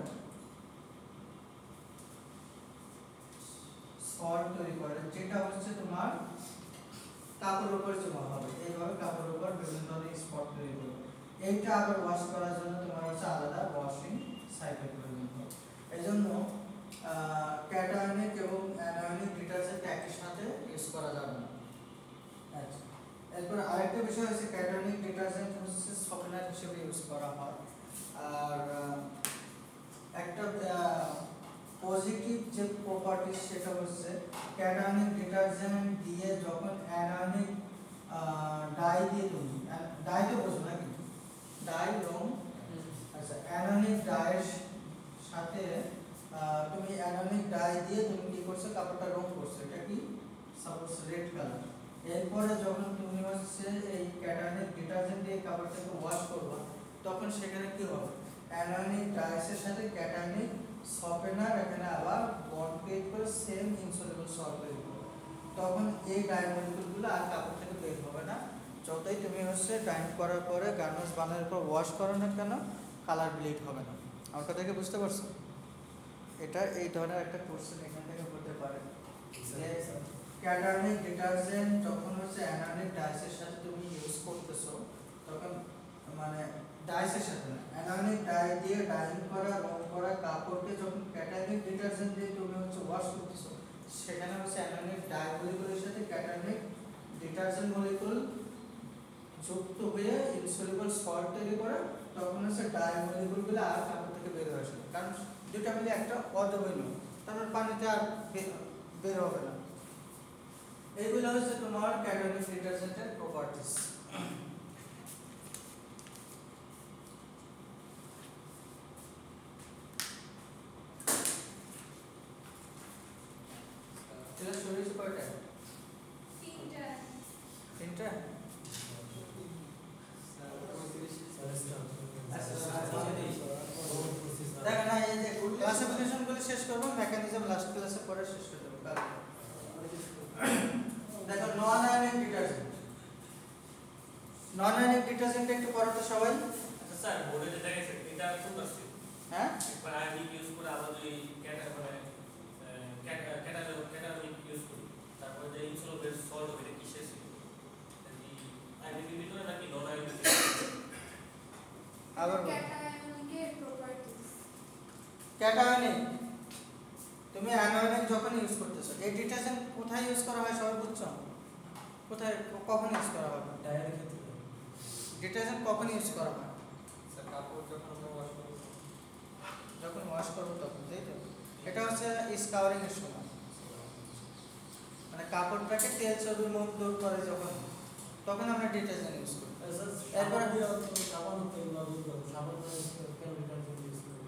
যেটা হচ্ছে তোমার কাপড়ের উপর জমা হবে, এইভাবে কাপড়ের উপর বিভিন্ন ধরনের স্পট তৈরি করবে। এইটা আবার ওয়াশ করার জন্য তোমার হচ্ছে আলাদা ওয়াশিং সাইকেল প্রয়োজন হবে। এই জন্য ক্যাটায়নিক এবং অ্যানায়নিক ডিটারজেন্ট একই সাথে ইউজ করা যাবে না। আচ্ছা, এরপর আরেকটা বিষয় হচ্ছে ক্যাটায়নিক ডিটারজেন্ট হচ্ছে সফটওয়্যার হিসেবে ইউজ করা হয়। আর একটা পজিটিভ যে প্রপার্টি সেটা হচ্ছে ক্যাটায়নিক ডিটারজেন্ট দিয়ে যখন অ্যানায়নিক ডাই দিয়ে তুমি ডাই তো বোঝো না কিন্তু ডাই রং, আচ্ছা অ্যানায়নিক ডাইয়ের সাথে তুমি অ্যানায়নিক ডাই দিয়ে তুমি কি করছো, কাপড়টা রং করছো, এটা কি সাপোজ রেড কালার। এরপরে যখন তুমি হচ্ছে এই ক্যাটায়নিক ডিটারজেন্ট দিয়ে কাপড়টাকে ওয়াশ করবা, তখন সেখানে কি হবে, অ্যানায়নিক ডাইসের সাথে ক্যাটায়নিক সফটওয়্যার এখানে আবার বন্ড ক্রিয়েট করে সেম ইনসলিউবল সল্ট তৈরি করবে। তখন এই ডাই মলিকুলগুলো আর কাপড় থেকে বের হবে না, যতই তুমি হচ্ছে ডাইন্ড করার পরে গার্মেন্টস বানানোর পর ওয়াশ করো না কেন, কালার ব্লিড হবে না। আমার কথা কি বুঝতে পারছো? এটা এই ধরনের একটা কোশ্চেন এখান থেকে হতে পারে যে ক্যাটায়নিক ডিটারজেন্ট যখন হচ্ছে অ্যানায়নিক ডাইসের সাথে তুমি ইউজ করতেছো, তখন মানে ডাইসের সাথে না, অ্যানায়নিক ডাই দিয়ে ডাইং করা রং করা কাপড়কে যখন ক্যাটায়নিক ডিটারজেন্ট দিয়ে তুমি হচ্ছে ওয়াশ করতেছো, সেখানে হচ্ছে অ্যানায়নিক ডাই মলিকুলের সাথে ক্যাটায়নিক ডিটারজেন্ট মলিকুল যুক্ত হয়ে ইনসলিউবল সল্ট তৈরি করে, তখন হচ্ছে ডাই মলিকুলগুলো আর কাপড় থেকে বের হয়ে আসবে, কারণ দুটা মিলে একটা অদ্রবণীয়, তারপর পানিতে আর বের হবে না। এইগুলো হচ্ছে তোমার ক্যাটায়নিক ডিটারজেন্টের প্রপার্টিজ। ক্লাস শুরু হয়েছে কয়টা? তিনটা। দেখো না, এই যে ক্লাসিফিকেশন গুলো শেষ করবো, মেকানিজম লাস্ট ক্লাসে পরে শেষ করে দেবো। দেখো নন আয়নিক ডিটারজেন্ট, নন আয়নিক ডিটারজেন্ট একটু পড়ো তো সবাই। আচ্ছা স্যার, বোর্ডে যেটা গেছে এটা কোন আছে? হ্যাঁ, একবার আয়নিক ইউজ করে আবার যদি ক্যাটায়নিক ইউজ করি, তারপরে যে ইনসলিউবল সল্ট হবে, এটা কিসের ছিল? আয়নিকের ভিতরে নাকি নন আয়নিক? আবার ক্যাটায়নিকের প্রপার্টিজ। ক্যাটায়নিক তুমি অ্যানায়নিক যখন ইউজ করতেছো, এই ডিটারজেন্ট কোথায় ইউজ করা হয় সবাই বুঝছো? কোথায় কখন ইউজ করা হয়? ডায়ের ক্ষেত্রে ডিটারজেন্ট কখন ইউজ করা হয়? স্যার কাপড় যখন আমরা ওয়াশ করব, যখন ওয়াশ করবো তখন, তাই তো? এটা হচ্ছে স্কাউরিং এর সময়, মানে কাপড়টাকে তেল চর্বি মুখ দূর করে যখন, তখন আমরা ডিটারজেন্ট ইউজ করি। এরপর সাবান তেল বা সাবান কেন ডিটারজেন্ট ইউজ করি?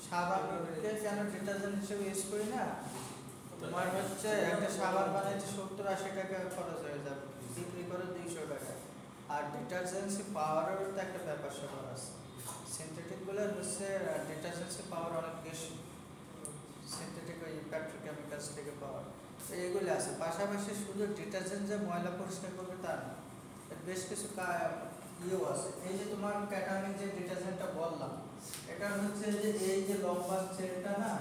সাবানকে কেন ডিটারজেন্ট হিসেবে ইউজ করি না? তোমার হচ্ছে একটা সাবান বানাইতে 70-80 টাকা খরচ হয়ে যাবে, বিক্রি করে 200 টাকা। আর ডিটারজেন্সি পাওয়ারের তো একটা ব্যাপার স্যাপার আছে, সিনথেটিকগুলোর হচ্ছে ডিটারজেন্সি পাওয়ার অনেক বেশি, সিনথেটিক ওই পেট্রোকেমিক্যালস থেকে পাওয়ার এইগুলো আছে। পাশাপাশি শুধু ডিটারজেন্ট যে ময়লা পরিষ্কার করবে তা না, বেশ কিছু ইয়েও আছে। এই যে তোমার ক্যাটায়নিক যে ডিটারজেন্টটা বললাম, এটা হচ্ছে যে এই যে লম্বা চেনটা না,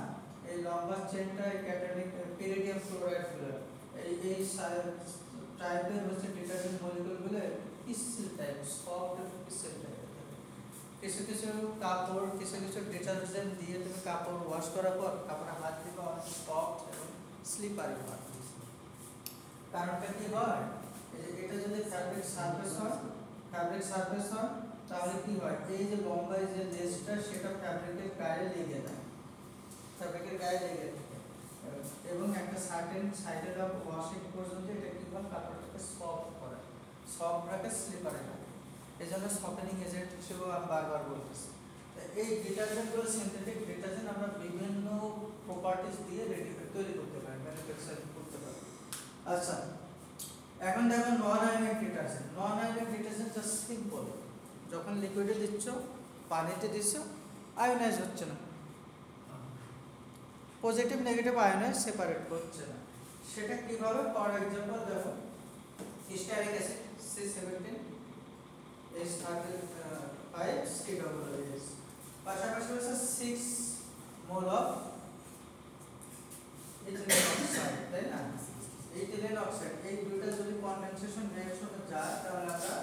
এই লম্বা চেনটা ক্যাটায়নিক পিরিডিয়াম ক্লোরাইড গুলো, এই টাইপের হচ্ছে ডিটারজেন্ট মলিকুলগুলো পিসেল টাইপ, সফট পিসেল টাইপ। কিছু কিছু কাপড়, কিছু কিছু ডিটারজেন্ট দিয়ে তুমি কাপড় ওয়াশ করার পর কাপড়ের হাত দিবে অনেক সফট এবং স্লিপারি হয়। কারণটা কি হয়, এটা যদি ফ্যাব্রিক সারফেস হয় তাহলে কি হয়, এই যে লম্বা যে লেজটা সেটা ফ্যাব্রিকের গায়ে লেগে যায়, ফ্যাব্রিকের গায়ে লেগে থাকে, এবং একটা সার্টেন সাইডের অফ ওয়াশিং পর্যন্ত এটা কি হয়, কাপড়টাকে সফট করে, সফট রাখে, স্লিপারি রাখে। এই জন্য সফটেনিং এজেন্ট হিসেবেও আমি বারবার বলতেছি। এই ডিটারজেন্টগুলো সিনথেটিক ডিটারজেন্ট আমরা বিভিন্ন প্রপার্টিজ দিয়ে তৈরি করতে পারি, ম্যানুফ্যাকচারিং করতে পারি। আচ্ছা, এখন দেখো নন আয়নিক ডিটারজেন্ট। নন আয়নিক ডিটারজেন্ট জাস্ট সিম্পল, যখন লিকুইডে দিচ্ছ, পানিতে দিচ্ছ, আয়োনাইজ হচ্ছে না, পজিটিভ নেগেটিভ আয়োনাইজ সেপারেট হচ্ছে না। সেটা কিভাবে? ফর এক্সাম্পল দেখো, স্টারিক অ্যাসিড C17H30 5COOH পাশাপাশি হচ্ছে 6 মোল অফ ইথিলিন অক্সাইড, তাই না? ইথিলিন অক্সাইড এই দুটো যদি কনডেনসেশন রিঅ্যাকশনে যায় তাহলে আমরা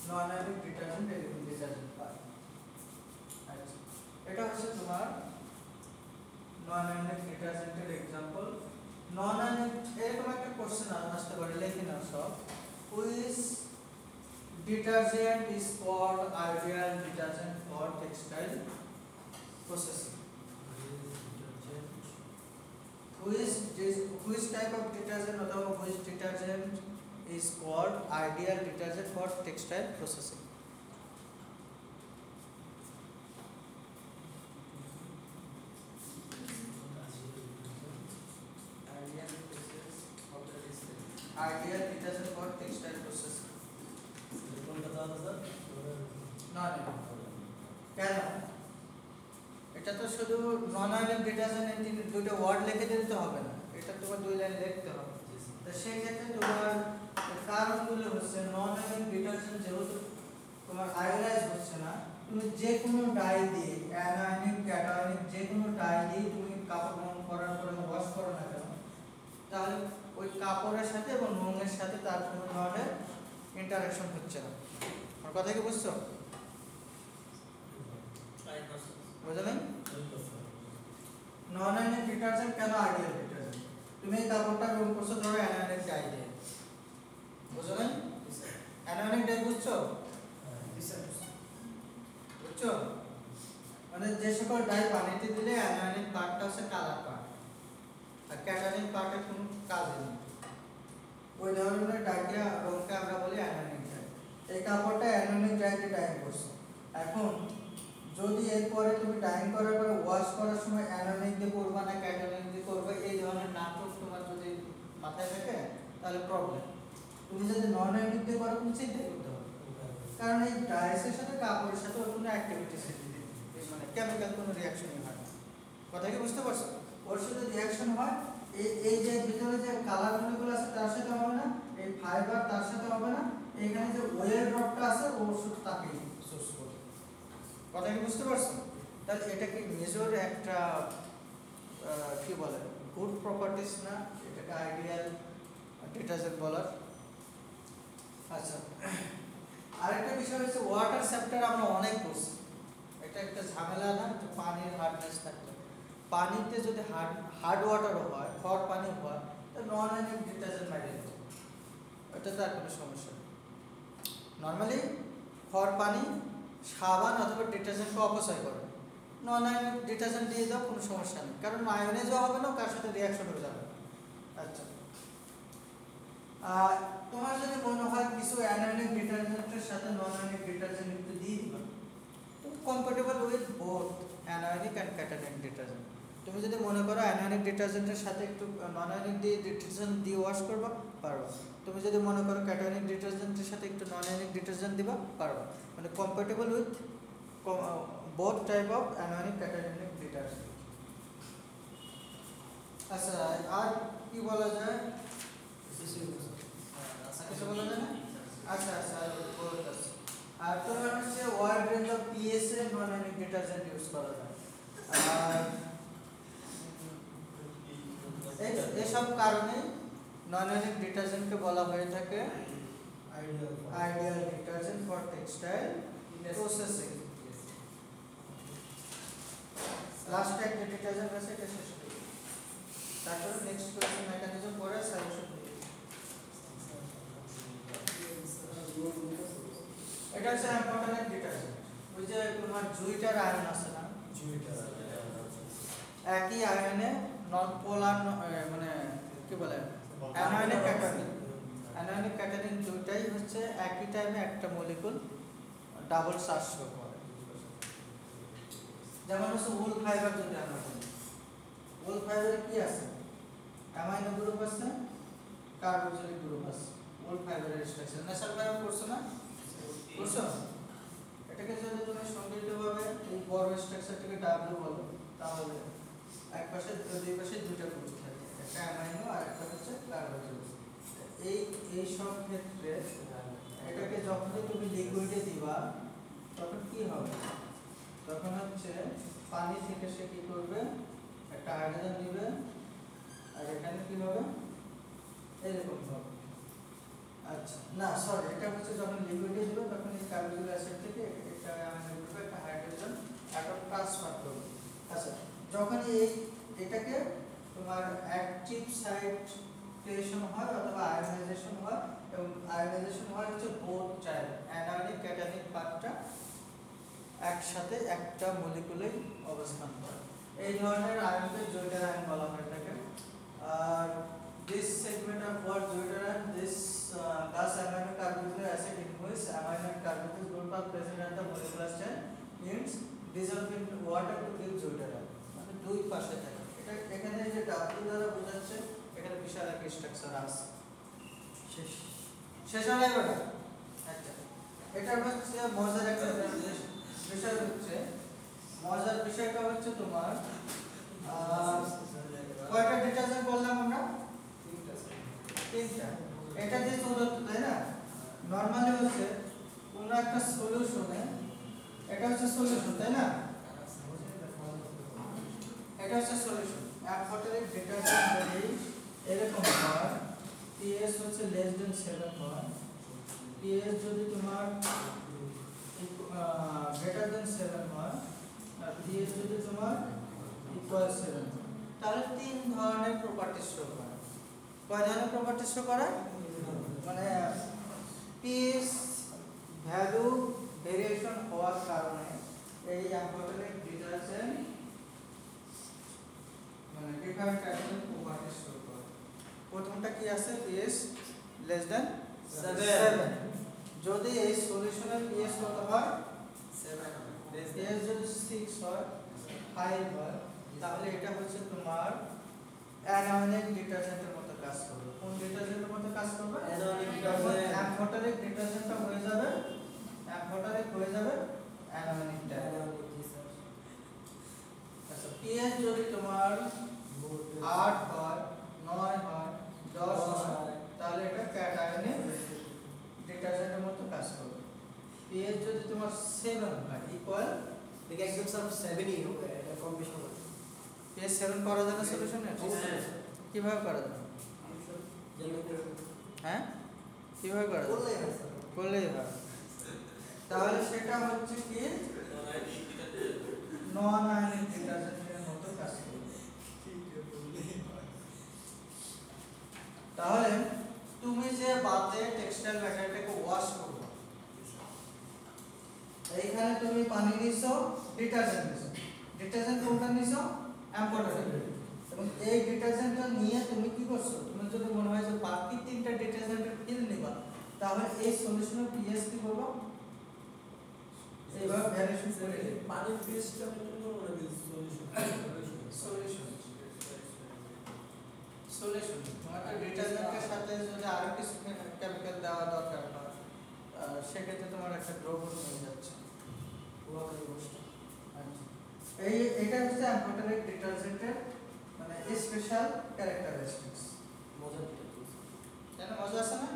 non ionic detergent element detergent পাই। আচ্ছা, এটা হচ্ছে তোমার নন আয়নিক ডিটারজেন্টের एग्जांपल। নন আয়নিক এরকম একটা কোশ্চেন আসতে পারে, লিখে নাও সব। Which detergent is called ideal detergent for textile processing? Which type of detergent or which detergent is called ideal detergent for textile processing? Ideal detergent for textile processing. No. কেন? এটা তো শুধু নন আয়নিক ডিটারজেন্ট এই দুটো word লিখে দিলে তো হবে না, এটা তোমার দুই লাইন লিখতে হবে। তো সেই ক্ষেত্রে তোমার কারণগুলো হচ্ছে নন আয়নিক ডিটারজেন্ট যেহেতু তোমার আয়োনাইজ হচ্ছে না, তুমি যে কোনো ডাই দিয়ে অ্যানায়নিক ক্যাটায়নিক যে কোনো ডাই দিয়ে তুমি কাপড় রং করার পরে ওয়াশ করো না কেন, তাহলে ওই কাপড়ের সাথে এবং রঙের সাথে তার কোনো ধরনের ইন্টারঅ্যাকশন হচ্ছে না। আমার কথা কি বুঝছো? বুঝলেন? নন আয়নিক ডিটারজেন্ট কেন আইডিয়াল ডিটারজেন্ট? তুমি এই কাপড়টা রং করছো ধরো অ্যানায়নিক ডাই দিয়ে, বুঝলেন? অ্যানায়নিক ডাই বুঝছো? বুঝছো? মানে যে সকল ডাই পানিতে দিলে অ্যানায়নিক পার্টটা হচ্ছে কালার পার্ট আর ক্যাটায়নিক পার্টের কোনো কাজ নেই, ওই ধরনের ডাইকে রংকে আমরা বলি অ্যানায়নিক ডাই। এই কাপড়টা অ্যানায়নিক ডাই দিয়ে ডাই করছো, এখন যদি এরপরে তুমি ডাইং করার পরে ওয়াশ করার সময় অ্যানায়নিক দিয়ে করবা না ক্যাটায়নিক দিয়ে করবে এই ধরনের নাটক তোমার যদি মাথায় থাকে তাহলে প্রবলেম। তুমি যদি নন আয়নিক দিয়ে করো তুমি চিন্তা করতে হবে, কারণ এই ডাইসের সাথে কাপড়ের সাথে ওর কোনো অ্যাক্টিভিটিস মানে কেমিক্যাল কোনো রিঅ্যাকশনই হয় না। কথা কি বুঝতে পারছো? ওর সাথে রিঅ্যাকশন হয় এই যে ভিতরে যে কালার মলিকুল আছে তার সাথে হবে না, এই ফাইবার তার সাথে হবে না, এখানে যে ওয়েল ড্রপটা আছে ও শুধু তাকে সোর্স করবে। কথা কি বুঝতে পারছো? তাহলে এটা কি মেজর একটা কি বলে গুড প্রপার্টিস না, এটাকে আইডিয়াল ডিটারজেন্ট বলার। আচ্ছা, আরেকটা বিষয় হচ্ছে ওয়াটার চ্যাপ্টার আমরা অনেক পড়ছি, এটা একটা ঝামেলা না, পানির হার্ডনেস থাকলে পানিতে যদি হার্ড ওয়াটারও হয় খর পানি হয় তো নন আয়নিক ডিটারজেন্ট মাইরে দেবে, এটা তো আর কোনো সমস্যা নেই। নর্মালি খর পানি সাবান অথবা ডিটারজেন্টকে অপচয় করে, নন আয়নিক ডিটারজেন্ট দিয়ে দাও কোনো সমস্যা নেই, কারণ আয়নাইজও হবে না কার সাথে রিঅ্যাকশন হয়ে যাবে। আচ্ছা, তোমার যদি মনে হয় কিছু অ্যানায়নিক ডিটারজেন্টের সাথে নন আয়নিক ডিটারজেন্ট একটু দিয়ে দিবা, তো compatible with both anionic and cationic detergent. তুমি যদি মনে করো অ্যানায়নিক ডিটারজেন্টের সাথে একটু নন আয়নিক দিয়ে ডিটারজেন্ট দিয়ে ওয়াশ করবা পারবা, তুমি যদি মনে করো ক্যাটায়নিক ডিটারজেন্টের সাথে একটু নন আয়নিক ডিটারজেন্ট দিবা পারবা, মানে compatible with both type of anionic cationic detergent. আচ্ছা, আর কি বলা যায়? কিছু বলা যায় না? আচ্ছা আচ্ছা, বলতেছি। আর তোমার হচ্ছে wide range of PS A non ionic detergent use করা যায়। আর এইসব কারণে নন আয়নিক ডিটারজেন্টকে বলা হয়ে থাকে ideal detergent for textile processing. Last একটা ডিটারজেন্ট আছে এটা শেষ করি, তারপর নেক্সট কোশ্চেন মেকানিজম পরে সলিউশন দিই। এটা হচ্ছে ইম্পর্টেন্ট ডিটারজেন্ট, ওই যে তোমার জুইটার আয়ন আছে না, একই আয়নে নন পোলার মানে কি বলে অ্যানায়নিক ক্যাটায়নিক, অ্যানায়নিক ক্যাটায়নিক দুইটাই হচ্ছে একই টাইমে একটা মলিকুল ডাবল চার্জ করে। যেমন হচ্ছে উল ফাইবার, যদি আমরা বলি উল ফাইবারে কি আছে, অ্যামাইনো গ্রুপ আছে, কার্বক্সিলিক গ্রুপ আছে। উল ফাইবারের স্ট্রাকচার ন্যাচারাল ফাইবার করছো না, করছো? এটাকে যদি তুমি সংক্ষিপ্তভাবে এই বড় স্ট্রাকচারটাকে ডাব্লিউ বলো, তাহলে এক পাশে দুই পাশে দুইটা গ্রুপ থাকে, একটা অ্যামাইনো আর একটা হচ্ছে কার্বক্সিলিক। এই সব ক্ষেত্রে এটাকে যখনই তুমি লিকুইডে দিবা তখন কি হবে? তখন হচ্ছে পানি থেকে সে কি করবে, একটা হাইড্রোজেন নেবে, আর এখানে কি হবে, এরকম হবে। আচ্ছা না সরি, এটা হচ্ছে যখন লিকুইডে দিবে তখন এই কার্বক্সিলিক অ্যাসিড থেকে একটা একটা হাইড্রোজেন অ্যাটম ট্রান্সফার করবে। আচ্ছা যখন এটাকে তোমার অ্যাক্টিভ সাইট ক্রিয়েশন হয় অথবা আয়নাইজেশন হয়, এবং আয়নাইজেশন হয় হচ্ছে বোথ চাইল্ড অ্যানায়নিক ক্যাটায়নিক পার্টটা একসাথে একটা মলিকুলে অবস্থান করে। এই ধরনের আয়নকে জয়েন্টার আয়ন বলা হয় থাকে। আর this segment of what jointer ion, this gas amino carboxylic acid in which amino and carboxylic group are present at the molecular chain means dissolved in water to give jointer ion, মানে দুই পাশে থাকে। এটা এখানে যে W দ্বারা বোঝাচ্ছে এখানে বিশাল একটা স্ট্রাকচার আছে। শেষ হলো এবারে। আচ্ছা এটা হচ্ছে মজার একটা বিষয়, হচ্ছে মজার বিষয়টা হচ্ছে তোমার কয়টা ডিটারজেন্ট বললাম আমরা? তিনটা। এটা যে চৌদ্দটা তাই না? নরমালি হচ্ছে কোন একটা সলিউশনে, এটা হচ্ছে সলিউশন তাই না? এটা হচ্ছে সলিউশন। অ্যামফোটেরিক ডিটারজেন্ট যদি এরকম হয়, pH হচ্ছে লেস দেন 7 হয়, pH যদি তোমার গ্রেটার দেন 7 হয়, আর pH যদি তোমার ইকুয়াল 7 হয়, তাহলে তিন ধরনের প্রপার্টি শো করে। কয় ধরনের প্রপার্টি শো করে? মানে pH ভ্যালু ভেরিয়েশন হওয়ার কারণে এই অ্যামফোটেরিক ডিটারজেন্ট মানে ডিফারেন্ট টাইপের প্রপার্টি শো করে। প্রথমটা কি আছে? pH less than 7। যদি এই সলিউশনের pH কত হয়? 7। pH যদি 6 হয়, 5 হয়, তাহলে এটা হচ্ছে তোমার অ্যানোয়নিক ডিটারজেন্টের মতো কাজ করবে। কোন ডিটারজেন্টের মতো কাজ করবে? অ্যানোয়নিক ডিটারজেন্ট। অ্যামফোটেরিক ডিটারজেন্টটা হয়ে যাবে, অ্যামফোটেরিক হয়ে যাবে অ্যানোয়নিকটা। আচ্ছা pH যদি তোমার 8 হয়, 9 হয়, 10 হয়, তাহলে এটা ক্যাটায়নিক ডিটারজেন্টের মতো কাজ করবে। pH যদি তোমার 7 হয়, ইকুয়াল देखिए एकदम सब 7 ही हो गया है कॉम्बिनेशन में। pH 7 করা যাবে সলিউশনে? কিভাবে করা যাবে? হ্যাঁ কিভাবে করা যাবে? করলেই হয়। তাহলে সেটা হচ্ছে কি নন আয়নিক ডিটারজেন্টের মতো কাজ করবে। তাহলে তুমি যে বাতে টেক্সটাইল ম্যাটেরিয়ালটাকে ওয়াশ করবে, এইখানে তুমি পানি নিছো, ডিটারজেন্ট নিছো, ডিটারজেন্ট কোনটা নিছো? অ্যামফোটেরিক। এবং এই ডিটারজেন্টটা নিয়ে তুমি কি করছো? তুমি যদি মনে হয় যে বাকি তিনটা ডিটারজেন্টের ফিল নিবা, তাহলে এই সলিউশনের pH কি করব? এইভাবে ভ্যারিয়েশন করে পানির pH-টা মেনটেন করব না সলিউশন সলিউশন তোমার ডিটারজেন্টের সাথে যদি আরো কিছু কেমিক্যাল দেওয়া দরকার হয়, সেক্ষেত্রে তোমার একটা দ্রবণ হয়ে যাচ্ছে। এটা হচ্ছে অ্যামফোটেরিক ডিটারজেন্টের মানে স্পেশাল ক্যারেক্টারিস্টিক্স। জানো মজা আছে না?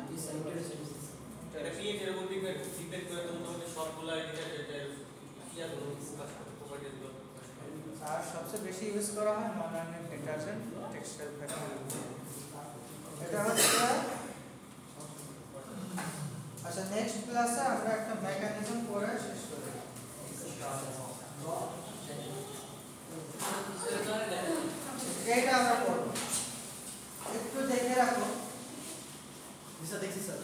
এটা pH এর উপর ডিপেন্ড করে তোমাদের সবগুলা ডিটারজেন্টের ইয়া গুলো কাজ করে, প্রপার্টিজ গুলো। আর সবচেয়ে বেশি ইউজ করা হয় নন আয়নিক ডিটারজেন্ট টেক্সটাইল ফ্যাক্টরি। এটা হচ্ছে আচ্ছা নেক্সট ক্লাসে আমরা একটা মেকানিজম পড়ে শেষ করব। এটা আমরা পড়ব, একটু দেখে রাখো। जैसा देखिए सर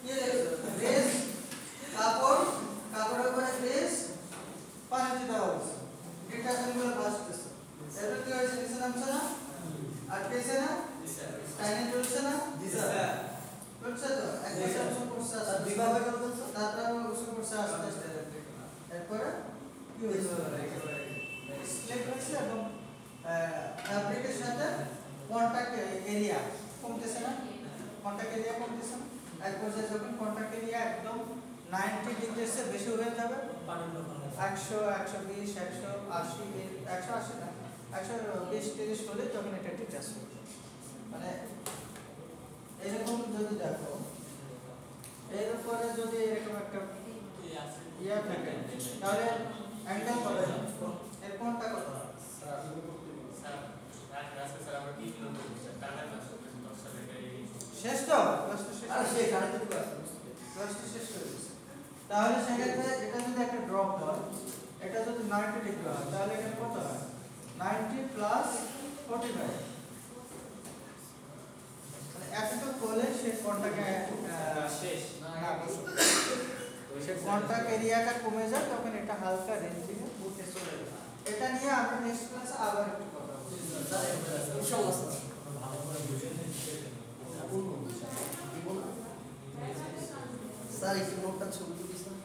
ये देखो ग्रेस কাপড়, কাপড়ের উপরে গ্রেস, পানিতে দেওয়া হয়েছে, ডিটারজেন্ট গুলো ভাসতেছে। এর কি হয়েছে? নিচে নামছে না? আটকেছে না? টাইনে চলছে না? जी सर চলছে তো? এক পাশে উৎস করছে सर विभाग में कौन सा তারপরে উৎস করছে আস্তে আস্তে। এরপরে কি হয়েছে? স্প্লিট হয়েছে এবং ফ্যাব্রিকের সাথে কন্টাক্ট এরিয়া কমতেছে না? কন্টাক্ট এরিয়া কমতেছে না? এক পর্যায়ে যখন কন্টাক্ট এরিয়া একদম 90 ডিগ্রির বেশি হয়ে যাবে, 100, 120, 180, 180 না 120-30 হলে তখন এটা ডিটাচ হবে। মানে এরকম যদি দেখো এর উপরে যদি এরকম একটা এই আছে ইয়া থাকে তাহলে অ্যাঙ্গেল কত হয়? এর কোণটা কত হয়? স্যার স্যার আমরা কি কিলো করছি টাকা ক্লাস করতেছি 10 টাকা এই শেষ তো ক্লাসটা শেষ আর সে গাড়ি থেকে ক্লাসটা শেষ হয়ে গেছে। তাহলে সেক্ষেত্রে এটা যদি একটা ড্রপ হয়, এটা যদি 90 ডিগ্রি হয় তাহলে এখানে কত হয়? 90 প্লাস 45 মানে এতটুকু হলে সে কোণটাকে শেষ না সে কোণটার এরিয়াটা কমে যায়, তখন এটা হালকা রেঞ্জিং এ উঠে চলে যায়। এটা নিয়ে আমরা নেক্সট ক্লাসে আবার একটু কথা বলবো। ইনশাআল্লাহ স্যার ভালো করে বুঝে নিন স্যার একটু নোটটা ছবি তুলি স্যার